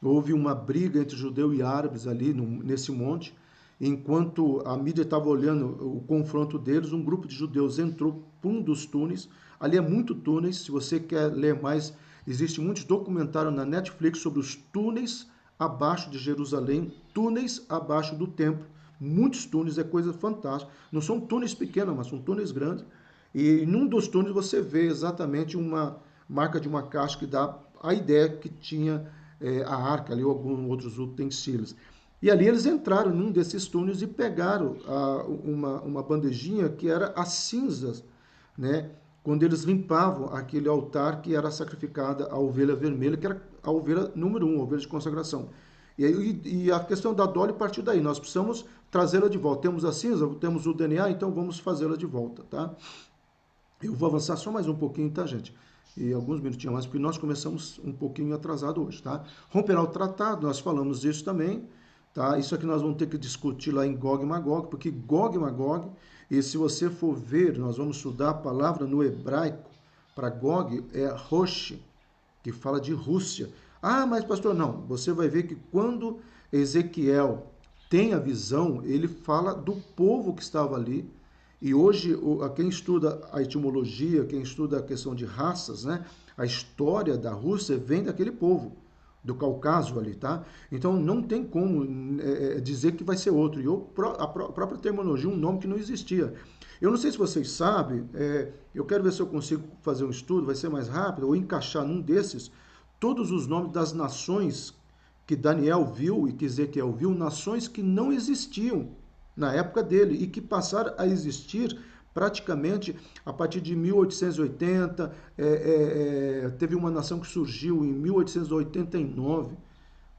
houve uma briga entre judeu e árabes ali nesse monte. Enquanto a mídia estava olhando o confronto deles, um grupo de judeus entrou por um dos túneis. Ali é muito túneis, se você quer ler mais, existe muitos documentários na Netflix sobre os túneis abaixo de Jerusalém, túneis abaixo do templo. Muitos túneis, é coisa fantástica. Não são túneis pequenos, mas são túneis grandes. E num dos túneis você vê exatamente uma marca de uma caixa que dá a ideia que tinha a arca ali ou alguns outros utensílios. E ali eles entraram num desses túneis e pegaram uma bandejinha que era as cinzas, né? Quando eles limpavam aquele altar que era sacrificada a ovelha vermelha, que era a ovelha número 1, a ovelha de consagração. E a questão da Dole partiu daí. Nós precisamos trazê-la de volta. Temos a cinza, temos o DNA, então vamos fazê-la de volta, tá? Eu vou avançar só mais um pouquinho, tá, gente? E alguns minutinhos mais, porque nós começamos um pouquinho atrasado hoje, tá? Romperá o tratado, nós falamos isso também, tá? Isso aqui nós vamos ter que discutir lá em Gog e Magog, porque Gog e Magog, e se você for ver, nós vamos estudar a palavra no hebraico para Gog, é Rosh, que fala de Rússia. Ah, mas pastor, não, você vai ver que quando Ezequiel tem a visão, ele fala do povo que estava ali. E hoje, quem estuda a etimologia, quem estuda a questão de raças, né, a história da Rússia vem daquele povo, do Cáucaso ali, tá? Então não tem como dizer que vai ser outro. E a própria terminologia, um nome que não existia. Eu não sei se vocês sabem, eu quero ver se eu consigo fazer um estudo, vai ser mais rápido, ou encaixar num desses, todos os nomes das nações que Daniel viu e que Ezequiel viu, nações que não existiam na época dele e que passaram a existir praticamente a partir de 1880. Teve uma nação que surgiu em 1889.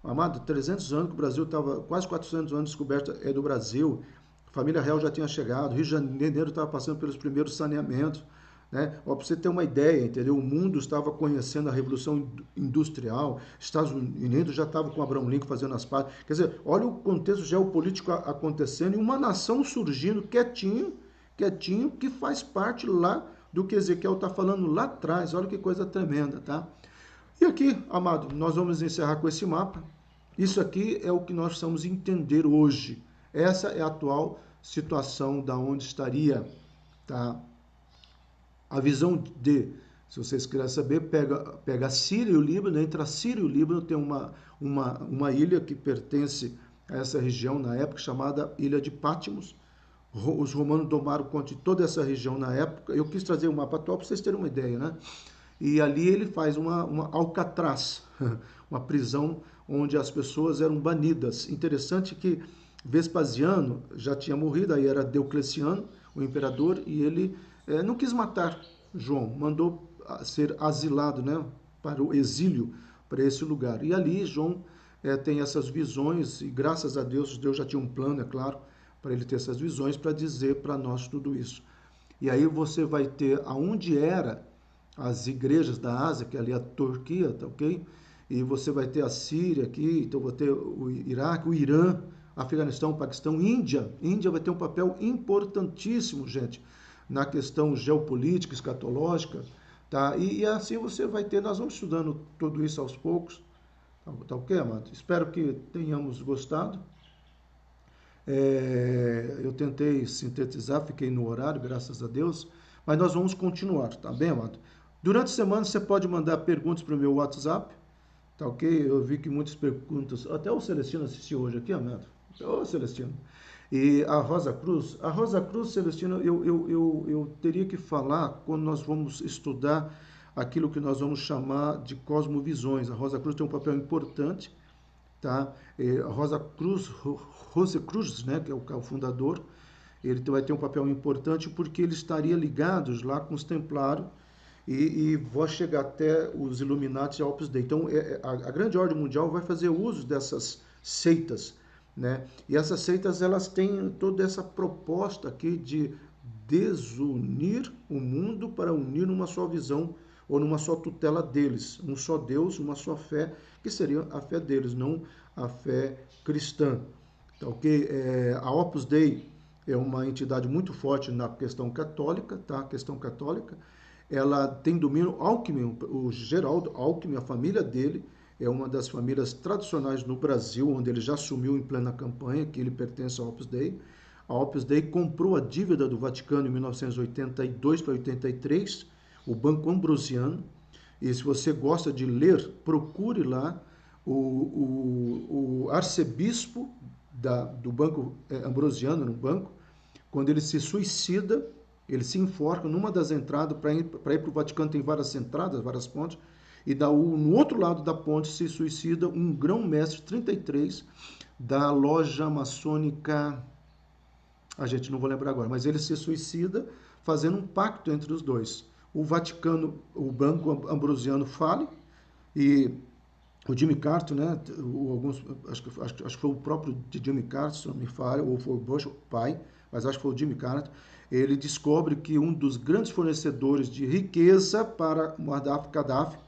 Amado, 300 anos que o Brasil estava, quase 400 anos descoberta do Brasil. A família real já tinha chegado, Rio de Janeiro estava passando pelos primeiros saneamentos. Né? Para você ter uma ideia, entendeu? O mundo estava conhecendo a Revolução Industrial, Estados Unidos já estava com Abraham Lincoln fazendo as pazes. Quer dizer, olha o contexto geopolítico acontecendo e uma nação surgindo quietinho, que faz parte lá do que Ezequiel está falando lá atrás. Olha que coisa tremenda, tá? E aqui, amado, nós vamos encerrar com esse mapa. Isso aqui é o que nós precisamos entender hoje. Essa é a atual situação da onde estaria, tá? A visão se vocês quiserem saber, pega a Síria e o Líbano. Entre a Síria e o Líbano tem uma ilha que pertence a essa região na época, chamada Ilha de Patmos. Os romanos tomaram conta de toda essa região na época. Eu quis trazer um mapa atual para vocês terem uma ideia, né? E ali ele faz uma alcatraz, uma prisão onde as pessoas eram banidas. Interessante que Vespasiano já tinha morrido, aí era Diocleciano, o imperador, e ele não quis matar João, mandou ser asilado, né, para o exílio, para esse lugar. E ali João tem essas visões, e graças a Deus, Deus já tinha um plano, é claro, para ele ter essas visões, para dizer para nós tudo isso. E aí você vai ter aonde era as igrejas da Ásia, que é ali a Turquia, tá ok? E você vai ter a Síria aqui, então vai ter o Iraque, o Irã, Afeganistão, Paquistão, Índia. Índia vai ter um papel importantíssimo, gente, na questão geopolítica, escatológica, tá? E assim você vai ter, nós vamos estudando tudo isso aos poucos, tá ok, amado? Espero que tenhamos gostado. Eu tentei sintetizar, fiquei no horário, graças a Deus, mas nós vamos continuar, tá bem, amado? Durante a semana você pode mandar perguntas para o meu WhatsApp, tá ok? Eu vi que muitas perguntas, até o Celestino assistiu hoje aqui, amado. Ô, Celestino. E a Rosa Cruz, Celestino, eu teria que falar quando nós vamos estudar aquilo que nós vamos chamar de cosmovisões. A Rosa Cruz tem um papel importante, tá? A Rose Cruz, né, que é o fundador, ele vai ter um papel importante porque ele estaria ligado lá com os Templários e vai chegar até os Illuminati e a Opus Dei. Então, a grande ordem mundial vai fazer uso dessas seitas, né? E essas seitas, elas têm toda essa proposta aqui de desunir o mundo para unir numa só visão ou numa só tutela deles, um só Deus, uma só fé, que seria a fé deles, não a fé cristã. Tá, ok? A Opus Dei é uma entidade muito forte na questão católica, tá? A questão católica. Ela tem domínio. Alckmin, o Geraldo Alckmin, a família dele, é uma das famílias tradicionais no Brasil, onde ele já assumiu em plena campanha, que ele pertence à Opus Dei. A Opus Dei comprou a dívida do Vaticano em 1982 para 83, o Banco Ambrosiano. E se você gosta de ler, procure lá o arcebispo do Banco Ambrosiano, no banco, quando ele se suicida, ele se enforca numa das entradas, para ir para o Vaticano tem várias entradas, várias pontes, e no outro lado da ponte se suicida um grão-mestre 33 da loja maçônica, a gente não vou lembrar agora, mas ele se suicida fazendo um pacto entre os dois. O Vaticano, o Banco Ambrosiano fale, e o Jimmy Carter, né, acho que foi o próprio Jimmy Carter, se não me falha, ou foi o Bush, o pai, mas acho que foi o Jimmy Carter, ele descobre que um dos grandes fornecedores de riqueza para Muammar Gaddafi,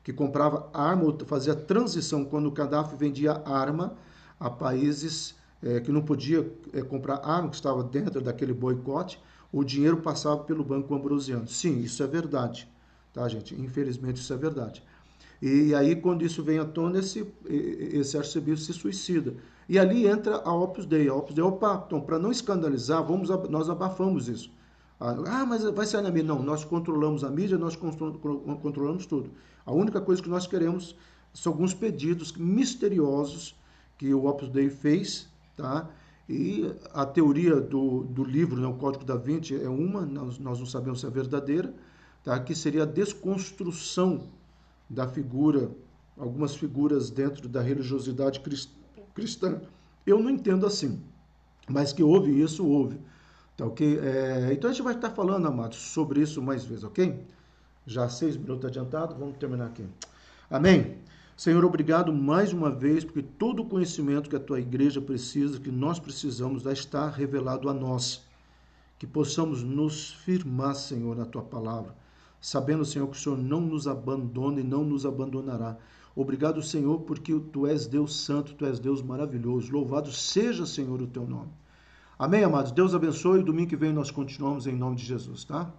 que comprava arma, ou fazia transição quando o Gaddafi vendia arma a países que não podia comprar arma, que estava dentro daquele boicote, o dinheiro passava pelo Banco Ambrosiano. Sim, isso é verdade, tá, gente? Infelizmente isso é verdade. E aí, quando isso vem à tona, esse arcebispo se suicida. E ali entra a Opus Dei. A Opus Dei, opa, então, para não escandalizar, nós abafamos isso. Mas vai sair na mídia. Não, nós controlamos a mídia, nós controlamos tudo. A única coisa que nós queremos são alguns pedidos misteriosos que o Opus Dei fez, tá? E a teoria do livro, né, o Código da Vinci, é uma, nós não sabemos se é verdadeira, tá? Que seria a desconstrução da figura, algumas figuras dentro da religiosidade cristã. Eu não entendo assim, mas que houve isso, houve. Tá, ok? Então a gente vai estar falando, amados, sobre isso mais vezes, ok? Já 6 minutos adiantado, vamos terminar aqui. Amém? Senhor, obrigado mais uma vez, porque todo o conhecimento que a tua igreja precisa, que nós precisamos, já está revelado a nós. Que possamos nos firmar, Senhor, na tua palavra, sabendo, Senhor, que o Senhor não nos abandona e não nos abandonará. Obrigado, Senhor, porque tu és Deus santo, tu és Deus maravilhoso. Louvado seja, Senhor, o teu nome. Amém, amados? Deus abençoe. Domingo que vem nós continuamos em nome de Jesus, tá?